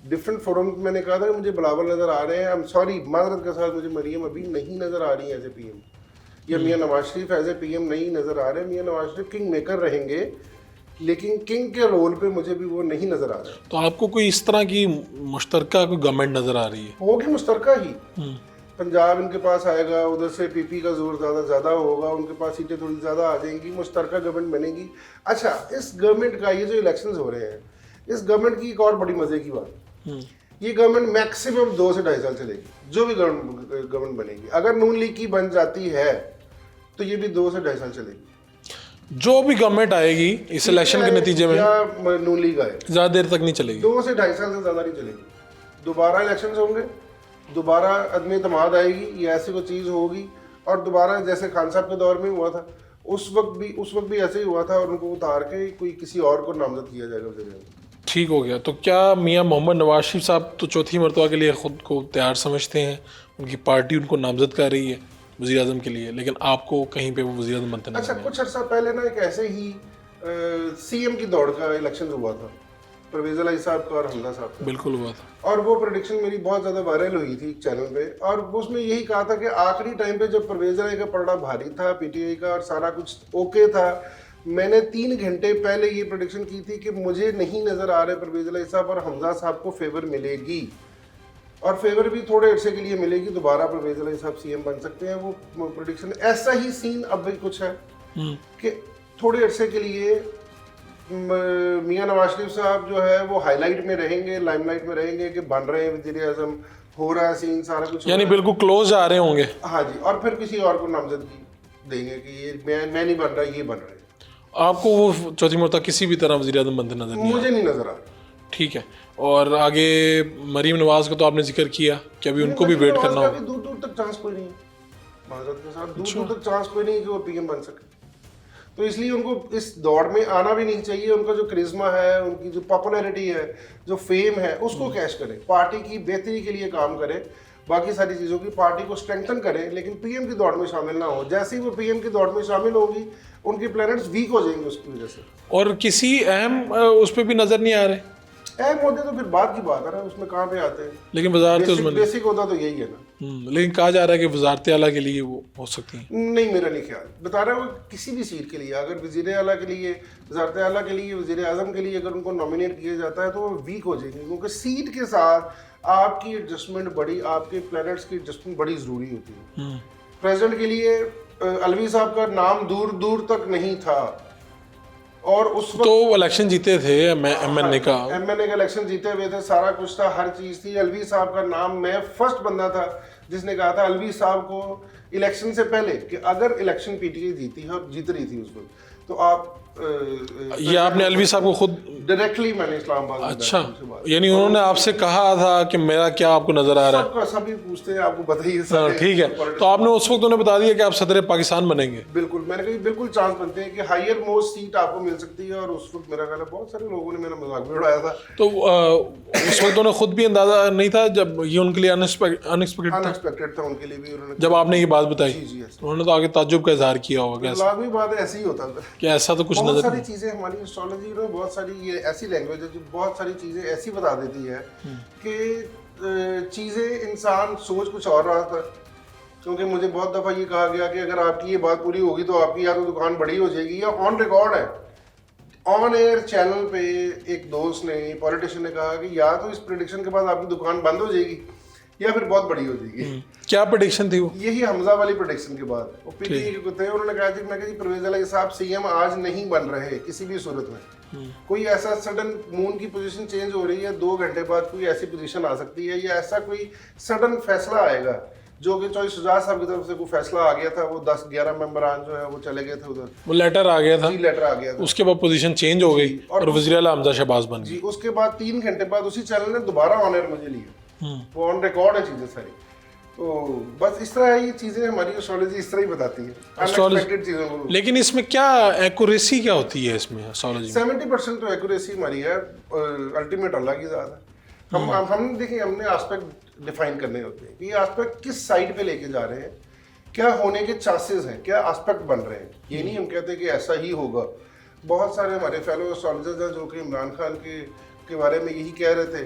डिफरेंट फोरम मैंने कहा था कि मुझे बिलावल नजर आ रहे हैं। आई एम सॉरी, माजरत के साथ, मुझे मरियम अभी नहीं नजर आ रही है एज ए पीएम, या मियां Nawaz Sharif as A PM नहीं नजर आ रहे। मियां नवाज शरीफ किंग मेकर रहेंगे, लेकिन किंग के रोल पे मुझे भी वो नहीं नजर आ रहा। तो आपको कोई इस तरह की मुश्तरका कोई गवर्नमेंट नजर आ रही है? होगी मुश्तरका ही। पंजाब इनके पास आएगा, उधर से पीपी का जोर ज़्यादा होगा, उनके पास सीटें थोड़ी ज़्यादा आ जाएंगी, मुश्तरका गवर्नमेंट बनेगी। अच्छा, इस गवर्नमेंट का ये जो इलेक्शंस हो रहे हैं, इस गवर्नमेंट की एक और बड़ी मजे की बात, ये गवर्नमेंट मैक्सिमम 2 से 2.5 साल चलेगी। जो भी गवर्नमेंट बनेगी, अगर नून लीग की बन जाती है तो ये भी 2 से 2.5 साल चलेगी। जो भी गवर्नमेंट आएगी इस इलेक्शन के नतीजे में, या नून लीग आए, ज्यादा देर तक नहीं चलेगी। 2 से 2.5 साल से ज़्यादा नहीं चलेगी। दोबारा इलेक्शन होंगे, दोबारा अदम इत्तेमाद आएगी, ये ऐसी कोई चीज़ होगी, और दोबारा जैसे खान साहब के दौर में हुआ था, उस वक्त भी ऐसे ही हुआ था, और उनको उतार के कोई किसी और को नामजद किया जाएगा वज़ीर-ए-आज़म। ठीक हो गया। तो क्या मियां मोहम्मद नवाज शरीफ साहब तो चौथी मरतबा के लिए ख़ुद को तैयार समझते हैं, उनकी पार्टी उनको नामजद कर रही है वज़ीर आज़म के लिए, लेकिन आपको कहीं पे वो वज़ीर आज़म बनते नहीं? अच्छा, कुछ अर्सा पहले ना एक ऐसे ही सीएम की दौड़ का इलेक्शन हुआ था, परवेज़ इलाही साहब का और हमजा साहब का। बिल्कुल हुआ था। और वो प्रेडिक्शन मेरी बहुत ज़्यादा वायरल हुई थी चैनल पे, और उसमें यही कहा था कि आखिरी टाइम पे जब परवेज़ इलाही का पलड़ा भारी था, पीटीआई का, और सारा कुछ ओके था, मैंने 3 घंटे पहले ये प्रेडिक्शन की थी कि मुझे नहीं नज़र आ रहे परवेज़ इलाही साहब और हमजा साहब को फेवर मिलेगी, और फेवर भी थोड़े अरसे के लिए मिलेगी, दोबारा परवेज़ इलाही साहब सीएम बन सकते हैं। वो प्रेडिक्शन ऐसा ही सीन अब भी कुछ है कि थोड़े अरसे के लिए मियां नवाज शरीफ साहब जो है वो हाईलाइट में रहेंगे, लाइमलाइट में रहेंगे कि बन रहे हैं वज़ीर-ए-आज़म, हो रहा है सीन, सारा कुछ, यानी बिल्कुल क्लोज आ रहे होंगे। हाँ जी, और फिर किसी और को नामजदगी देंगे कि ये मैं नहीं बन रहा, ये बन रहे हैं। आपको वो चौथी मरतबा किसी भी तरह वज़ीर आज़म बनते नजर नहीं? मुझे नहीं नजर आ रहा। ठीक है। और आगे मरीम नवाज का तो आपने जिक्र किया कि अभी उनको भी वेट करना होगा। दूर दूर तक चांस कोई नहीं है, माजरत के साथ दूर दूर तक चांस कोई नहीं कि वो पीएम बन सके। तो इसलिए उनको इस दौड़ में आना भी नहीं चाहिए। उनका जो करिश्मा है, उनकी जो पॉपुलैरिटी है, जो फेम है, उसको कैश करें, पार्टी की बेहतरी के लिए काम करें, बाकी सारी चीज़ों की पार्टी को स्ट्रेंथन करें, लेकिन पीएम की दौड़ में शामिल ना हो। जैसे ही वो पीएम की दौड़ में शामिल होगी, उनकी प्लैनेट्स वीक हो जाएंगे उसकी वजह से। और किसी अहम उस पर भी नजर नहीं आ रहे? अहम मुद्दे तो फिर बात की बात है ना, उसमें कहाँ पे आते हैं, लेकिन वजारत उसमें बेसिक होता तो यही है ना। लेकिन कहा जा रहा है कि वजारत आला के लिए वो हो सकती है। नहीं, मेरा नहीं ख्याल, बता रहा हूँ किसी भी सीट के लिए, अगर वज़ीर आला के लिए, वज़ारत आला के लिए, वज़ीर आज़म के लिए अगर उनको नॉमिनेट किया जाता है तो वो वीक हो जाएंगे, क्योंकि सीट के साथ आपकी एडजस्टमेंट बड़ी, आपके प्लैनेट्स की एडजस्टमेंट बड़ी ज़रूरी होती है। प्रेसिडेंट के लिए अलवी साहब का नाम दूर दूर तक नहीं था, और उस वक्त तो इलेक्शन जीते थे एमएनए का इलेक्शन जीते हुए थे, सारा कुछ था, हर चीज़ थी। अलवी साहब का नाम, मैं फर्स्ट बंदा था जिसने कहा था अलवी साहब को इलेक्शन से पहले कि अगर इलेक्शन पीटीआई जीत रही थी उस वक्त, तो आप ये आपने अलवी साहब को खुद डायरेक्टली, मैंने इस्लामाबाद में अच्छा, उनसे बात की। यानी उन्होंने आपसे कहा था कि मेरा क्या आपको नजर आ रहा है? सबका सभी पूछते हैं, आपको बताइए। हाँ, ठीक है। तो आपने उस वक्त उन्हें बता दिया कि आप सदर पाकिस्तान बनेंगे? बिल्कुल, मैंने कहा बिल्कुल चांस बनते हैं कि हायर मोस्ट सीट आपको मिल सकती है, और उस वक्त मेरा ख्याल है बहुत सारे लोगों ने मेरा मजाक भी उड़ाया था। तो उस वक्त उन्हें खुद भी अंदाजा नहीं था, जब ये उनके लिए अनएक्सपेक्टेड था उनके लिए भी, उन्होंने जब आपने ये बात बताई? जी, उन्होंने तो आगे ताज्जुब का इजहार किया होगा लाजमी बात है, ऐसे ही होता था कि ऐसा तो कुछ बहुत नजर सारी चीजें हमारी एस्ट्रोलॉजी में, बहुत सारी ये ऐसी लैंग्वेज है जो बहुत सारी चीजें ऐसी बता देती है कि चीजें इंसान सोच कुछ और रहा था। क्योंकि मुझे बहुत दफा ये कहा गया कि अगर आपकी ये बात पूरी होगी तो आपकी या तो दुकान बड़ी हो जाएगी, या ऑन रिकॉर्ड है, ऑन एयर चैनल पे एक दोस्त ने, पॉलिटिशियन ने कहा कि या तो इस प्रेडिक्शन के बाद आपकी दुकान बंद हो जाएगी, या फिर बहुत बड़ी हो जाएगी। क्या प्रेडिक्शन थी वो? यही हमजा वाली प्रोडिक्शन के बाद वो पीटीआई के थे, उन्होंने कहा जी, मैं कहा जी परवेज अली साहब सीएम आज नहीं बन रहे किसी भी सूरत में। कोई ऐसा सडन मून की पोजीशन चेंज हो रही है, 2 घंटे बाद कोई ऐसी पोजीशन आ सकती है, या ऐसा कोई सडन फैसला आएगा जो कि चौधरी शुजात साहब की तरफ से कोई फैसला आ गया था, वो 10-11 मेंबरान जो है वो चले गए थे उधर, वो लेटर आ गया था, लेटर आ गया था, उसके बाद पोजीशन चेंज हो गई और वज़ीर आला हमजा शहबाज बन गए। जी। उसके बाद 3 घंटे बाद उसी चैनल ने दोबारा ऑन एयर मुझे लिया, वो ऑन रिकॉर्ड है चीजें सारी। तो बस इस तरह ये चीजें हमारी एस्ट्रोलॉजी इस तरह ही बताती है, अनएक्सपेक्टेड चीजों को। लेकिन इसमें क्या एक्यूरेसी क्या होती है इसमें एस्ट्रोलॉजी में? 70% तो एक्यूरेसी हमारी है, अल्टीमेट अल्लाह की ज़ात है। हम देखिए, हमने एस्पेक्ट डिफाइन करने होते हैं कि ये एस्पेक्ट किस साइड पे लेके जा रहे हैं, क्या होने के चांसेस हैं, क्या एस्पेक्ट बन रहे हैं। ये नहीं हम कहते कि ऐसा ही होगा। बहुत सारे हमारे फेलो एस्ट्रोलॉजर्स हैं जो कि इमरान खान के बारे में यही कह रहे थे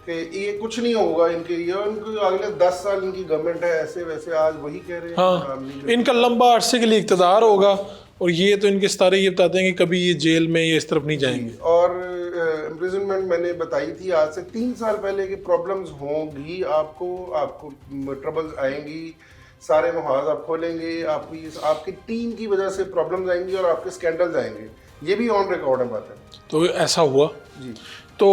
कि ये कुछ नहीं होगा इनके लिए, उनको अगले 10 साल इनकी गवर्नमेंट है, ऐसे वैसे आज वही कह रहे हैं। हाँ, इनका लंबा अरसे के लिए इक़्तिदार होगा, और ये तो इनके सितारे ये बताते हैं कि कभी ये जेल में ये इस तरफ नहीं जाएंगे। और इम्प्रिजनमेंट मैंने बताई थी आज से 3 साल पहले कि प्रॉब्लम्स होंगी, आपको ट्रबल्स आएंगी, सारे मुहाज आप खोलेंगे, आपकी टीम की वजह से प्रॉब्लम्स आएंगी और आपके स्कैंडल्स आएंगे। ये भी ऑन रिकॉर्ड है बात है। तो ऐसा हुआ जी। तो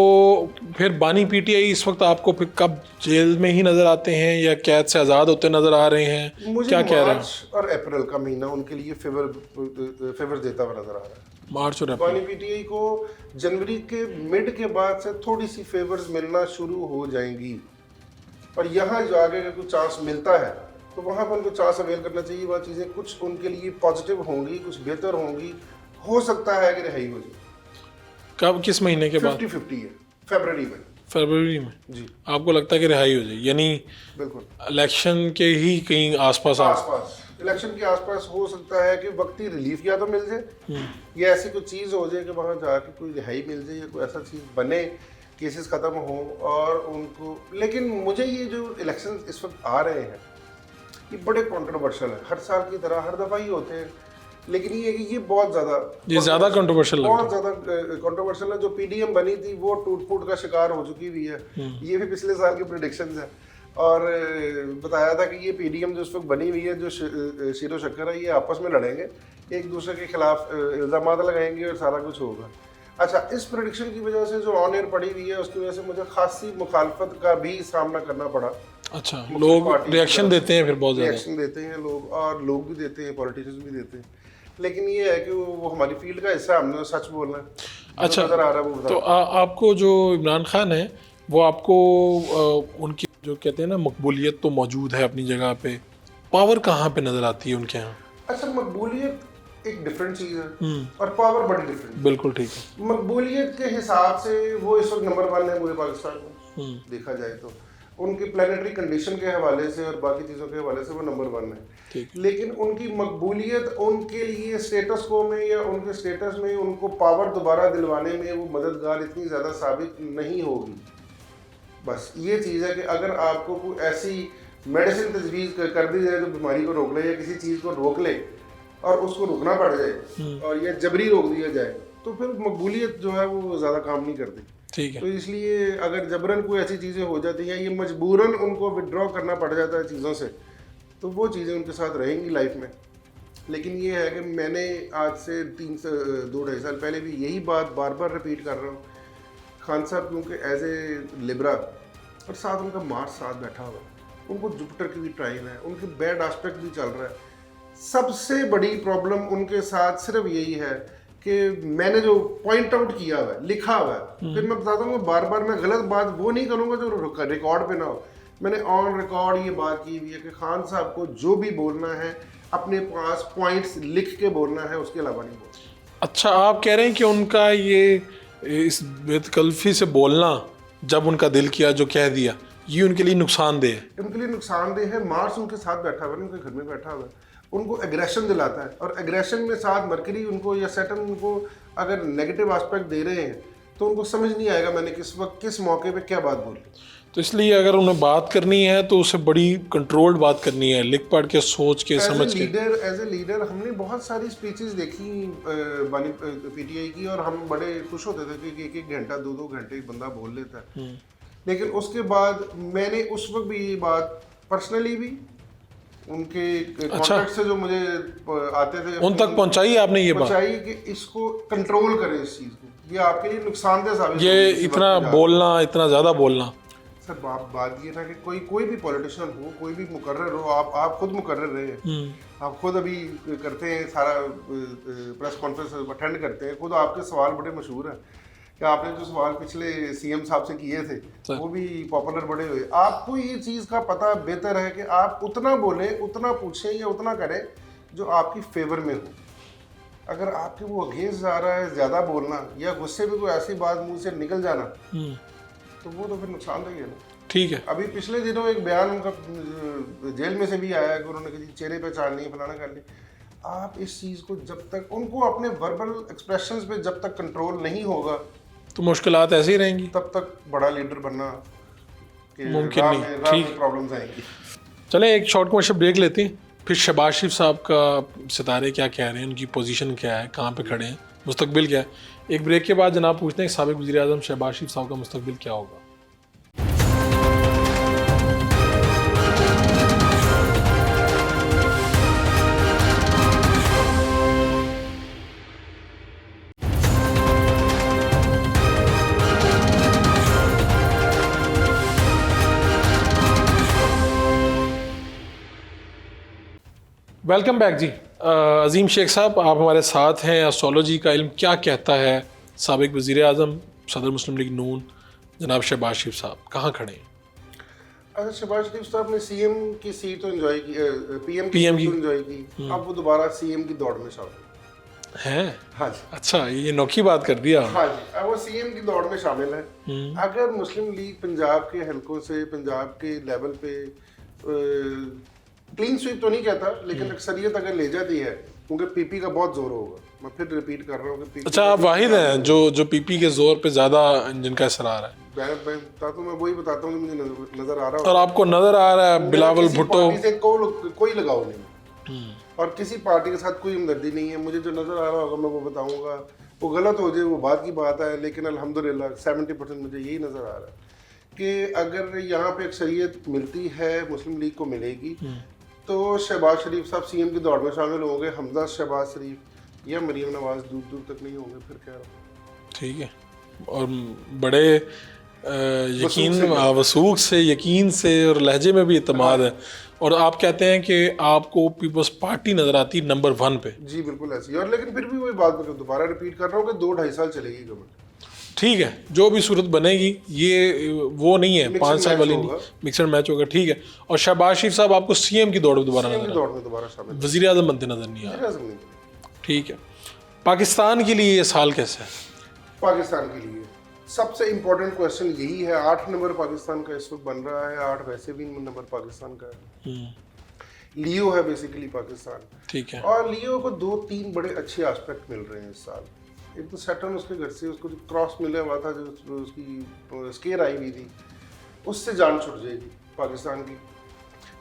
फिर बानी पीटीआई इस वक्त आपको फिर कब जेल में ही नजर आते हैं या कैद से आज़ाद होते नजर आ रहे हैं? मुझे क्या कह रहे हैं? मार्च और अप्रैल का महीना उनके लिए फेवर देता हुआ नजर आ रहा है। मार्च और अप्रैल। बानी पीटीआई को जनवरी के मिड के बाद से थोड़ी सी फेवर्स मिलना शुरू हो जाएंगी, और यहाँ जो आगे का कुछ चांस मिलता है तो वहाँ पर उनको चांस अवेल करना चाहिए। वह चीज़ें कुछ उनके लिए पॉजिटिव होंगी, कुछ बेहतर होंगी, हो सकता है कि रिहाई हो जाए। कब, किस महीने के बाद? 50-50 है, फरवरी में जी। आपको लगता है कि रिहाई हो जाए, यानी बिल्कुल इलेक्शन के ही कहीं आसपास इलेक्शन के आसपास हो सकता है कि वक्ती रिलीफ या तो मिल जाए, या ऐसी कोई चीज़ हो जाए कि वहाँ जाके कोई रिहाई मिल जाए, या कोई ऐसा चीज़ बने, केसेस ख़त्म हो और उनको। लेकिन मुझे ये जो इलेक्शन इस वक्त आ रहे हैं ये बड़े कंट्रोवर्शियल है, हर साल की तरह हर दफ़ा ही होते हैं, लेकिन ये है कि ये बहुत ज़्यादा कंट्रोवर्शियल बहुत ज़्यादा कंट्रोवर्शियल है। जो पीडीएम बनी थी वो टूट फूट का शिकार हो चुकी हुई है, ये भी पिछले साल के प्रेडिक्शंस है। और बताया था कि ये पीडीएम जो उस वक्त बनी हुई है, जो शीरो शक्कर है, ये आपस में लड़ेंगे, एक दूसरे के खिलाफ इल्ज़ाम लगाएंगे और सारा कुछ होगा। अच्छा, इस प्रेडिक्शन की वजह से जो ऑन एयर पड़ी हुई है उसकी वजह से मुझे खासी मुखालफत का भी सामना करना पड़ा। अच्छा, लोग रिएक्शन देते हैं, फिर बहुत ज़्यादा रिएक्शन देते हैं लोग, और लोग भी देते हैं, पॉलिटिशियंस भी देते हैं, लेकिन ये है कि वो हमारी फील्ड का हिस्सा है, हमने सच बोलना है। अच्छा, नजर आ रहा है वो तो आपको जो इमरान खान है वो आपको उनकी जो कहते हैं ना मकबूलियत तो मौजूद है अपनी जगह पे, पावर कहाँ पे नजर आती है उनके यहाँ? अच्छा, मकबूलियत एक डिफरेंट चीज़ है और पावर बड़ी डिफरेंट। बिल्कुल ठीक है। मकबूलियत के हिसाब से वो इस वक्त नंबर 1 है पूरे पाकिस्तान में, देखा जाए तो उनकी प्लानिटरी कंडीशन के हवाले से और बाकी चीज़ों के हवाले से वो नंबर 1 है। लेकिन उनकी मकबूलियत उनके लिए स्टेटस को में या उनके स्टेटस में उनको पावर दोबारा दिलवाने में वो मददगार इतनी ज़्यादा साबित नहीं होगी। बस ये चीज़ है कि अगर आपको कोई ऐसी मेडिसिन तजवीज़ कर दी जाए जो बीमारी को रोक ले या किसी चीज़ को रोक ले और उसको रुकना पड़ जाए और ये जबरी रोक दिया जाए, तो फिर मकबूलियत जो है वो ज़्यादा काम नहीं करती। ठीक है। तो इसलिए अगर जबरन कोई ऐसी चीज़ें हो जाती हैं, ये मजबूरन उनको विड्रॉ करना पड़ जाता है चीज़ों से, तो वो चीज़ें उनके साथ रहेंगी लाइफ में। लेकिन ये है कि मैंने आज से 2-2.5 साल पहले भी यही बात बार बार रिपीट कर रहा हूँ। खान साहब क्योंकि एज ए लिबरा और साथ उनका मार्स साथ बैठा हुआ है, उनको जुपिटर की भी ट्राइन है, उनके बैड एस्पेक्ट भी चल रहा है। सबसे बड़ी प्रॉब्लम उनके साथ सिर्फ यही है कि मैंने जो पॉइंट आउट किया हुआ है, लिखा हुआ है, फिर मैं बताता हूँ बार बार मैं गलत बात वो नहीं करूँगा जो रिकॉर्ड पे ना हो। मैंने ऑन रिकॉर्ड ये बात की हुई है कि खान साहब को जो भी बोलना है अपने पास पॉइंट्स लिख के बोलना है, उसके अलावा नहीं बोलना। अच्छा, आप कह रहे हैं कि उनका ये इस बेतकल्फी से बोलना, जब उनका दिल किया जो कह दिया, ये उनके लिए नुकसानदेह है? उनके लिए नुकसानदेह है। मार्स उनके साथ बैठा हुआ है, उनके घर में बैठा हुआ है, उनको एग्रेशन दिलाता है, और एग्रेशन में साथ मरकरी उनको या सैटर्न उनको अगर नेगेटिव एस्पेक्ट दे रहे हैं तो उनको समझ नहीं आएगा मैंने किस वक्त किस मौके पे क्या बात बोली। तो इसलिए अगर उन्हें बात करनी है तो उसे बड़ी कंट्रोल्ड बात करनी है, लिख पढ़ के, सोच के, समझ के। एज ए लीडर हमने बहुत सारी स्पीचेस देखी बानी पीटीआई की, और हम बड़े खुश होते थे कि 1-1 घंटा 2-2 घंटे बंदा बोल लेता है। लेकिन उसके बाद मैंने उस वक्त भी ये बात पर्सनली भी उनके कॉन्टैक्ट से जो मुझे आते थे उन तक पहुंचाई आपने ये बात? पहुंचाई कि इसको कंट्रोल करें इस चीज़ को, ये आपके लिए नुकसानदेह साबित ये होगी इसी इतना वक्त पे बोलना, इतना ज़्यादा बोलना। सर बात ये ना कि कोई भी पॉलिटिशियन हो, कोई भी मुकर्रर हो, आप खुद मुकर्रर रहे हैं, आप खुद अभी करते हैं सारा प्रेस कॉन्फ्रेंस अटेंड करते हैं, खुद आपके सवाल बड़े मशहूर हैं कि आपने जो सवाल पिछले सीएम साहब से किए थे वो भी पॉपुलर बड़े हुए। आपको ये चीज़ का पता बेहतर है कि आप उतना बोलें, उतना पूछें या उतना करें जो आपकी फेवर में हो। अगर आपके वो अगेंस्ट जा रहा है ज़्यादा बोलना या गुस्से में कोई ऐसी बात मुंह से निकल जाना, तो वो तो फिर नुकसानदेह है ना। ठीक है। अभी पिछले दिनों एक बयान उनका जेल में से भी आया कि उन्होंने कहा चेहरे पहचान नहीं फलाना कर ली। आप इस चीज़ को जब तक उनको अपने वर्बल एक्सप्रेशंस पे जब तक कंट्रोल नहीं होगा तो मुश्किलात ऐसे ही रहेंगी, तब तक बड़ा लीडर बनना मुमकिन नहीं। ठीक, प्रॉब्लम्स आएंगी। चलें एक शॉर्ट कमर्शियल ब्रेक लेते हैं, फिर शहबाज शरीफ साहब का सितारे क्या कह रहे हैं, उनकी पोजीशन क्या है, कहाँ पे खड़े हैं, मुस्तकबिल क्या है। एक ब्रेक के बाद जनाब पूछते हैं साबिक वज़ीर आज़म शहबाज शरीफ साहब का मुस्तकबिल क्या होगा। वेलकम बैक जी। अजीम शेख साहब आप हमारे साथ हैं। एस्ट्रोलॉजी का इल्म क्या कहता है, साबिक वज़ीर आज़म सदर मुस्लिम लीग नून जनाब शहबाज शरीफ साहब कहाँ खड़े हैं? अच्छा, शहबाज शरीफ साहब ने सीएम की सीट तो एंजॉय की, पीएम की PM सीट तो एंजॉय की, अब वो दोबारा सीएम की दौड़ में शामिल हैं। हाँ जी, अच्छा, ये नौखी बात कर दिया। हाँ जी, अब वो सीएम की दौड़ में शामिल है। अगर मुस्लिम लीग पंजाब के हलकों से पंजाब के लेवल पे क्लीन स्वीप तो नहीं कहता, लेकिन अक्सरियत अगर ले जाती है, क्योंकि पीपी का बहुत जोर होगा। मैं फिर रिपीट कर रहा हूँ कि पीपी, अच्छा, आप वाहिद हैं जो पीपी के जोर पे ज्यादा जिनका असर आ रहा है। मैं वही बताता हूँ कि मुझे नजर आ रहा और आपको नजर आ रहा है बिलावल भुट्टो से कोई लगाव नहीं और किसी पार्टी के साथ कोई हमदर्दी नहीं है। मुझे जो नजर आ रहा होगा मैं वो बताऊंगा, वो गलत हो जाए वो बात की बात है, लेकिन अल्हम्दुलिल्लाह 70% मुझे यही नजर आ रहा है कि अगर यहाँ पे अक्सरियत मिलती है, मुस्लिम लीग को मिलेगी, तो शहबाज शरीफ साहब सीएम की दौड़ में शामिल होंगे। हमजा शहबाज शरीफ या मरीम नवाज दूर दूर तक नहीं होंगे। फिर क्या रहा, ठीक है। और बड़े यकीन वसूख से, यकीन से और लहजे में भी इत्मीनान है। और आप कहते हैं कि आपको पीपल्स पार्टी नजर आती नंबर 1 पे। जी बिल्कुल ऐसी। और लेकिन फिर भी वही बात मैं दोबारा रिपीट कर रहा हूँ कि 2-2.5 साल चलेगी गवर्नमेंट। ठीक है, जो भी सूरत बनेगी, ये वो नहीं है 5 साल वाली नहीं, मिक्सड मैच होगा। ठीक है। और शहबाज शरीफ साहब आपको सीएम की दौड़ में दोबारा शामिल, वज़ीर आज़म बनते नजर नहीं आ रहा। ठीक है। पाकिस्तान के लिए ये साल कैसा है? पाकिस्तान के लिए सबसे इम्पोर्टेंट क्वेश्चन यही है। 8 नंबर पाकिस्तान का इस वक्त बन रहा है, 8 वैसे भी नंबर पाकिस्तान का है। लियो है बेसिकली पाकिस्तान। ठीक है। और लियो को 2-3 बड़े अच्छे एस्पेक्ट मिल रहे हैं इस साल। एक तो सैटर्न उसके घर से, उसको जो क्रॉस मिला हुआ था, जो उसकी स्केयर आई हुई थी, उससे जान छुट जाएगी पाकिस्तान की।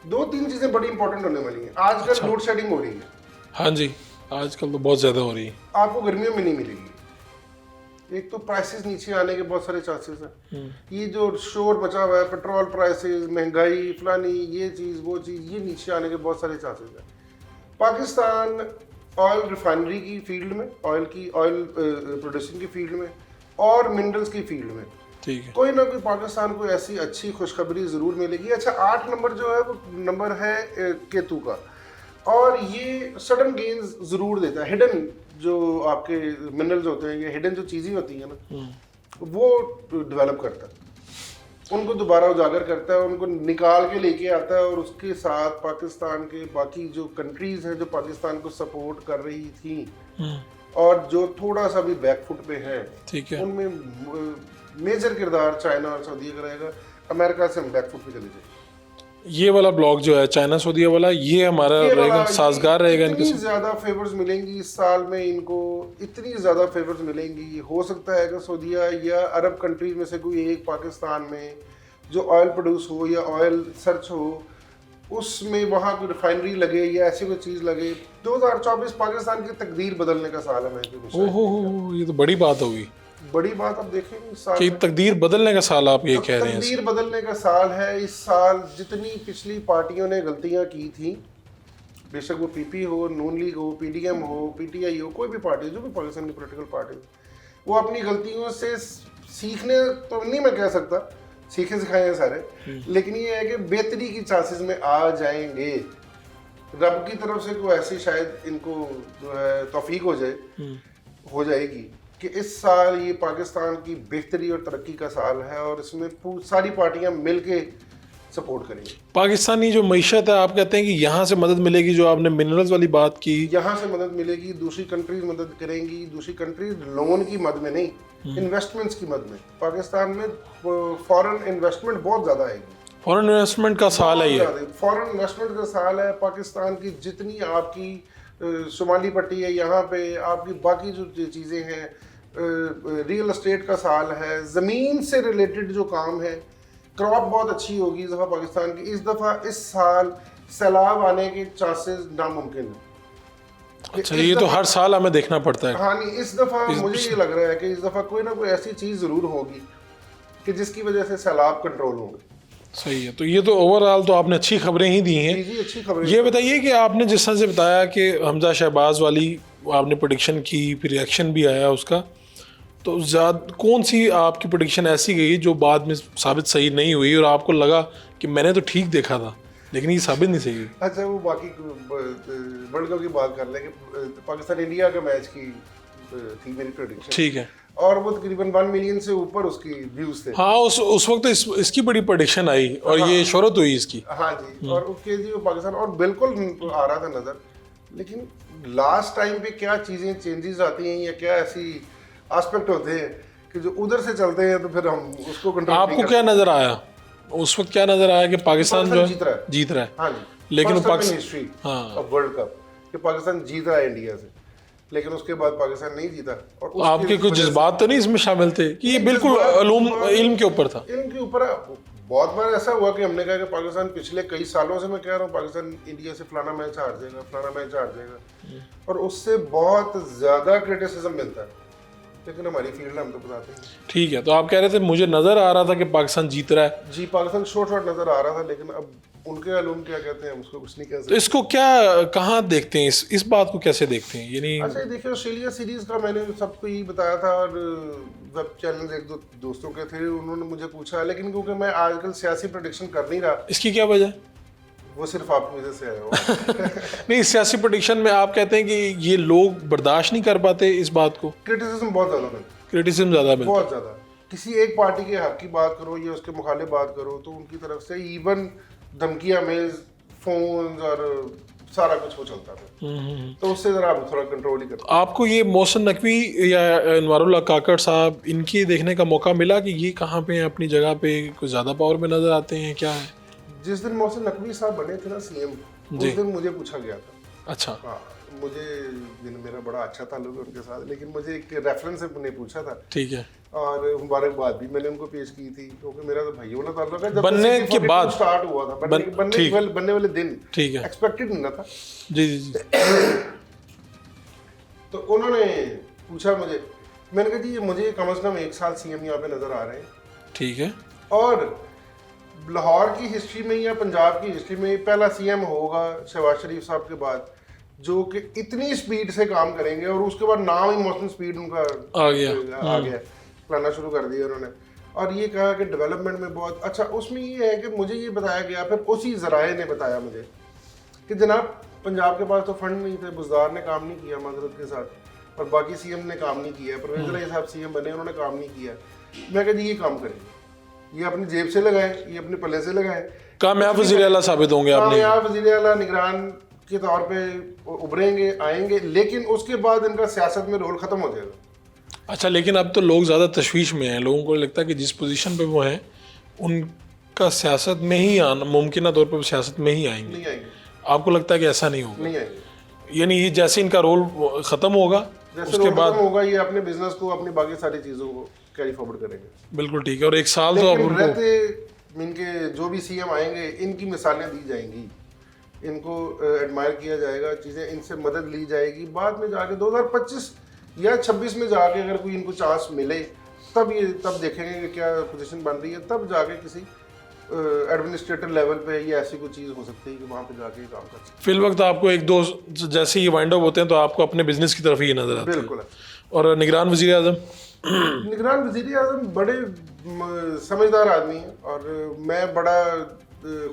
2-3 चीज़ें बड़ी इंपॉर्टेंट होने वाली हैं। आजकल लोड शेडिंग हो रही है। हाँ जी, आजकल तो बहुत ज़्यादा हो रही है। आपको गर्मियों में नहीं मिलेगी। एक तो प्राइसेस नीचे आने के बहुत सारे चांसेस हैं। ये जो शोर मचा हुआ है, पेट्रोल प्राइसेस, महंगाई, फलानी, ये चीज़ वो चीज़, ये नीचे आने के बहुत सारे चांसेस हैं। पाकिस्तान ऑयल रिफाइनरी की फील्ड में, ऑयल प्रोड्यूसिंग की फील्ड में और मिनरल्स की फील्ड में, ठीक है, कोई ना कोई पाकिस्तान को ऐसी अच्छी खुशखबरी ज़रूर मिलेगी। अच्छा, 8 नंबर जो है वो नंबर है केतु का, और ये सडन गेन्स ज़रूर देता है। हिडन जो आपके मिनरल्स होते हैं, ये हिडन जो चीज़ें होती हैं ना, वो डेवलप करता है, उनको दोबारा उजागर करता है, उनको निकाल के लेके आता है। और उसके साथ पाकिस्तान के बाकी जो कंट्रीज़ हैं जो पाकिस्तान को सपोर्ट कर रही थी और जो थोड़ा सा भी बैकफुट पे है, ठीक है, उनमें मेजर किरदार चाइना और सऊदी का रहेगा। अमेरिका से हम बैकफुट पे चले जाएंगे। ये वाला ब्लॉक जो है चाइना सऊदी वाला, ये हमारा रहेगा, साजगार रहेगा। इतनी ज़्यादा फेवर्स मिलेंगी इस साल में, इनको इतनी ज़्यादा फेवर्स मिलेंगी। हो सकता है कि सऊदीया या अरब कंट्रीज में से कोई एक पाकिस्तान में जो ऑयल प्रोड्यूस हो या ऑयल सर्च हो, उसमें वहाँ कोई रिफाइनरी लगे या ऐसी कोई चीज़ लगे। 2024 पाकिस्तान की तकदीर बदलने का साल है। ओहो, ये तो बड़ी बात होगी। बड़ी बात अब देखें इस साल कि में। तकदीर बदलने का साल आप ये कह रहे हैं। तकदीर बदलने का साल है इस साल। जितनी पिछली पार्टियों ने गलतियां की थी, बेशक वो पीपी हो, नून लीग हो, पीडीएम हो, पीटीआई हो, कोई भी पार्टी, जो भी पाकिस्तान की पॉलिटिकल पार्टी, वो अपनी गलतियों से सीखने तो नहीं मैं कह सकता, सीखे सिखाए हैं सारे, लेकिन ये है कि बेहतरी की चांसेस में आ जाएंगे। रब की तरफ से कोई ऐसी शायद इनको जो है तौफीक हो जाएगी कि इस साल ये पाकिस्तान की बेहतरी और तरक्की का साल है और इसमें सारी पार्टियां मिलके सपोर्ट करेंगी। पाकिस्तानी जो मईशत है, आप कहते हैं कि यहाँ से मदद मिलेगी, जो आपने मिनरल्स वाली बात की, यहाँ से मदद मिलेगी, दूसरी कंट्रीज मदद करेंगी, दूसरी कंट्रीज लोन की मद में नहीं, इन्वेस्टमेंट्स की मद में। पाकिस्तान में फॉरेन इन्वेस्टमेंट बहुत ज़्यादा आएगी। फॉरेन इन्वेस्टमेंट का साल है ये। फॉरेन इन्वेस्टमेंट का साल है। पाकिस्तान की जितनी आपकी शुमाली पट्टी है, यहाँ पे आपकी बाकी जो चीज़ें हैं, रियल एस्टेट का साल है, ज़मीन से रिलेटेड जो काम है, क्रॉप बहुत अच्छी होगी इस दफ़ा पाकिस्तान की। इस दफ़ा इस साल सैलाब आने के चांसेस नामुमकिन है। अच्छा, ये तो हर साल हमें देखना पड़ता है। हाँ नहीं, इस दफ़ा मुझे ये लग रहा है कि इस दफ़ा कोई ना कोई ऐसी चीज़ ज़रूर होगी कि जिसकी वजह से सैलाब कंट्रोल होंगे। सही है। तो ये तो ओवरऑल तो आपने अच्छी खबरें ही दी हैं। जी अच्छी खबर। ये बताइए कि आपने जिस तरह से बताया कि हमजा शहबाज वाली आपने प्रेडिक्शन की, फिर रिएक्शन भी आया उसका, तो कौन सी आपकी प्रेडिक्शन ऐसी गई जो बाद में साबित सही नहीं हुई और आपको लगा कि मैंने तो ठीक देखा था लेकिन ये साबित नहीं सही हुई? अच्छा, वो बाकी वर्ल्ड कप की बात कर लें कि पाकिस्तान इंडिया का मैच की थी मेरी प्रेडिक्शन, ठीक है, और वो तकरीबन 1 मिलियन से ऊपर उसकी व्यूज थे। हाँ, उस वक्त तो इसकी बड़ी प्रेडिक्शन आई और ये शोहरत हुई इसकी। हाँ जी, और उसके जी वो पाकिस्तान और बिल्कुल आ रहा था नजर, लेकिन लास्ट टाइम पे क्या चीजें चेंजेस आती हैं या क्या ऐसी एस्पेक्ट होते हैं कि जो उधर से चलते हैं तो फिर हम उसको कंट्रोल। आपको क्या नजर आया उस वक्त? क्या नजर आया कि पाकिस्तान जो जीत रहा है? हाँ जी, लेकिन पाकिस्तान हिस्ट्री हाँ ऑफ वर्ल्ड कप कि पाकिस्तान जीत रहा है इंडिया से, लेकिन उसके बाद पाकिस्तान नहीं जीता। और आपके कुछ जज्बात तो नहीं इसमें शामिल थे कि ये बिल्कुल इल्म के ऊपर था? इल्म के ऊपर बहुत बार ऐसा हुआ कि हमने कहा कि पाकिस्तान पिछले कई सालों से, मैं कह रहा हूँ, पाकिस्तान इंडिया से फलाना मैच हार जाएगा, फलाना मैच हार जाएगा, और उससे बहुत ज्यादा क्रिटिसिज्म मिलता है, लेकिन हमारी फील्ड हम तो बताते हैं। ठीक है, तो आप कह रहे थे मुझे नजर आ रहा था कि पाकिस्तान जीत रहा है। जी, पाकिस्तान शॉर्ट नजर आ रहा था, लेकिन अब उनके आलूम क्या कहते हैं हम उसको कुछ नहीं कह सकते। तो इसको क्या, कहाँ देखते हैं, इस बात को कैसे देखते हैं? यानी अच्छा, देखिए, ऑस्ट्रेलिया सीरीज का मैंने सबको यही बताया था और वेब चैनल एक दो दोस्तों के थे, उन्होंने मुझे पूछा, लेकिन क्योंकि मैं आजकल सियासी प्रेडिक्शन कर नहीं रहा। इसकी क्या वजह? वो सिर्फ आपकी वजह से आया हुआ। नहीं, सियासी प्रेडिक्शन में आप कहते हैं कि ये लोग बर्दाश्त नहीं कर पाते इस बात को, क्रिटिसिज्म बहुत ज्यादा मिलता है, क्रिटिसिज्म ज्यादा मिलता है। बहुत ज्यादा। किसी एक पार्टी के हक की बात करो या उसके मुखालिफ बात करो तो उनकी तरफ से इवन धमकियां, मेज, फोन और सारा कुछ वो चलता था, तो उससे जरा आप थोड़ा कंट्रोल ही करते। आपको ये मोहसिन नकवी या अनवारुल्लाह काकड़ साहब, इनकी देखने का मौका मिला कि ये कहाँ पे हैं, अपनी जगह पे कुछ ज्यादा पावर में नजर आते हैं, क्या है? जिस दिन मोहसिन नकवी साहब बने थे ना सीएम, उस दिन मुझे पूछा गया था। अच्छा। हाँ, मेरा बड़ा अच्छा ताल्लुक है उनके साथ, लेकिन मुझे एक रेफरेंस से उन्हें पूछा था। ठीक है। और मुबारकबाद भी मैंने उनको पेश की थी, क्योंकि मेरा तो भाइयों वाला ताल्लुक है। जब बनने के बाद स्टार्ट हुआ था, बनने वाले दिन, ठीक है, एक्सपेक्टेड नहीं था। जी जी जी। तो उन्होंने पूछा मुझे, मैंने कहा जी मुझे कम से कम 1 साल सीएम यहाँ पे नजर आ रहे हैं। ठीक है। और लाहौर की हिस्ट्री में या पंजाब की हिस्ट्री में पहला सीएम होगा शहबाज शरीफ साहब के बाद जो कि इतनी स्पीड से काम करेंगे, और उसके बाद नाम ही मोशन स्पीड उनका आ गया, लाना शुरू कर दिया उन्होंने। और ये कहा कि डेवलपमेंट में बहुत अच्छा। उसमें ये है कि मुझे ये बताया गया, फिर उसी जराए ने बताया मुझे कि जनाब पंजाब के पास तो फंड नहीं थे, बुज़दार ने काम नहीं किया माजरत के साथ, और बाकी सीएम ने काम नहीं किया, परवेज़ इलाही साहब सीएम बने, उन्होंने काम नहीं किया। मैं कहा जी ये काम करेंगे, ये अपनी जेब से लगाएं, ये अपने पल्ले से लगाएं, कामयाब वज़ीर आला साबित होंगे आप, कामयाब वज़ीर आला निगरान के तौर पे उभरेंगे, आएंगे, लेकिन उसके बाद इनका सियासत में रोल खत्म हो जाएगा। अच्छा, लेकिन अब तो लोग ज़्यादा तशवीश में हैं, लोगों को लगता है कि जिस पोजीशन पे वो हैं उनका सियासत में ही आना, मुमकिन तौर पर सियासत में ही आएंगे। नहीं आएंगे। आपको लगता है कि ऐसा नहीं होगा? नहीं आएंगे। यानी ये जैसे इनका रोल ख़त्म होगा, उसके बाद होगा, ये अपने बिजनेस को, अपनी बाकी सारी चीज़ों को कैरी फॉरवर्ड करेंगे। बिल्कुल ठीक है। और 1 साल तो अब रहते इनके जो भी सीएम आएंगे, इनकी मिसालें दी जाएंगी, इनको एडमायर किया जाएगा, चीज़ें इनसे मदद ली जाएगी। बाद में जाके 2025 या 26 में जाके अगर कोई इनको चांस मिले तब देखेंगे कि क्या पोजीशन बन रही है, तब जाके किसी एडमिनिस्ट्रेटर लेवल पे या ऐसी कोई चीज़ हो सकती है कि वहाँ पे जाके काम कर सकते फिल वक्त आपको एक दो जैसे ही वाइंड अप होते हैं तो आपको अपने बिजनेस की तरफ ही नजर आता है। बिल्कुल। और निगरान वजीर आजम, निगरान वज़ीर आज़म बड़े समझदार आदमी हैं और मैं बड़ा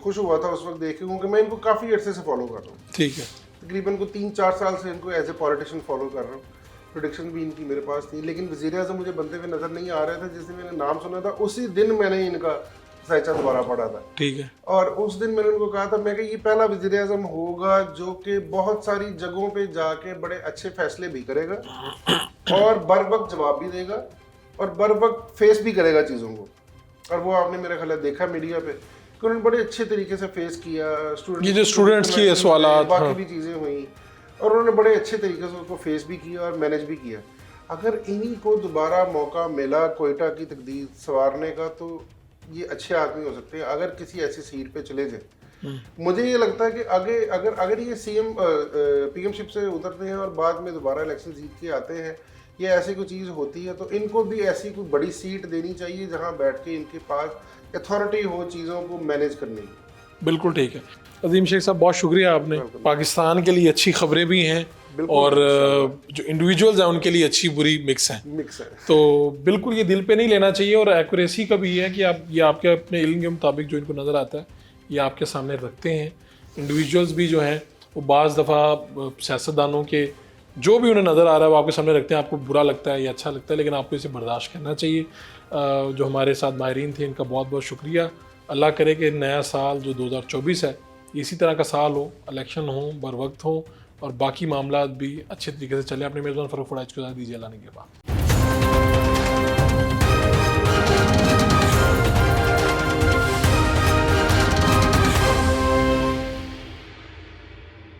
खुश हुआ था उस वक्त देख के, क्योंकि मैं इनको काफ़ी अर्से से फॉलो कर रहा हूँ। ठीक है, तकरीबन को 3-4 साल से इनको एज ए पॉलिटिशियन फॉलो कर रहा हूँ। प्रोडिक्शन भी इनकी मेरे पास थी, लेकिन वज़ीर आज़म मुझे बनते हुए नज़र नहीं आ रहे थे। जिस दिन मैंने नाम सुना था उसी दिन मैंने इनका साइचा दोबारा पढ़ा था। ठीक है, और उस दिन मैंने उनको कहा था, मैं कि ये पहला वज़ीर आज़म होगा जो कि बहुत सारी जगहों पे जाके बड़े अच्छे फैसले भी करेगा और बर वक्त जवाब भी देगा और बर वक्त फेस भी करेगा चीज़ों को। और वो आपने मेरा ख्याल है देखा मीडिया पे कि उन्होंने बड़े अच्छे तरीके से फेस किया। ये जो स्टूडेंट्स की सवालात, बाकी हाँ। भी चीज़ें हुई और उन्होंने बड़े अच्छे तरीके से उसको फेस भी किया और मैनेज भी किया। अगर इन्हीं को दोबारा मौका मिला कोयटा की तकदीर संवारने का तो ये अच्छे आदमी हो सकते हैं अगर किसी ऐसी सीट पे चले जाए। मुझे ये लगता है कि आगे अगर ये सीएम पीएमशिप से उतरते हैं और बाद में दोबारा इलेक्शन जीत के आते हैं या ऐसी कोई चीज़ होती है तो इनको भी ऐसी कोई बड़ी सीट देनी चाहिए जहां बैठ के इनके पास अथॉरिटी हो चीज़ों को मैनेज करने की। बिल्कुल ठीक है। अजीम शेख साहब, बहुत शुक्रिया, आपने पाकिस्तान के लिए अच्छी खबरें भी हैं और जो इंडिविजुअल्स हैं उनके लिए अच्छी बुरी मिक्स हैं। तो बिल्कुल ये दिल पे नहीं लेना चाहिए और एक्यूरेसी का भी ये है कि आप ये आपके अपने इल्म के मुताबिक जो इनको नज़र आता है ये आपके सामने रखते हैं। इंडिविजुअल्स भी जो हैं वो बाज़ दफ़ा सियासतदानों के जो भी उन्हें नज़र आ रहा है वो आपके सामने रखते हैं। आपको बुरा लगता है या अच्छा लगता है, लेकिन आपको इसे बर्दाश्त करना चाहिए। जो हमारे साथ माहिरीन थे इनका बहुत बहुत शुक्रिया। अल्लाह करे कि नया साल जो 2024 है इसी तरह का साल हो, इलेक्शन हो, बर वक्त हो और बाकी मामला भी अच्छे तरीके से चले। अपने मेज़बान फ़रूख फुड़ाइच के साथ दीजिए अल्लाह ने के बाद।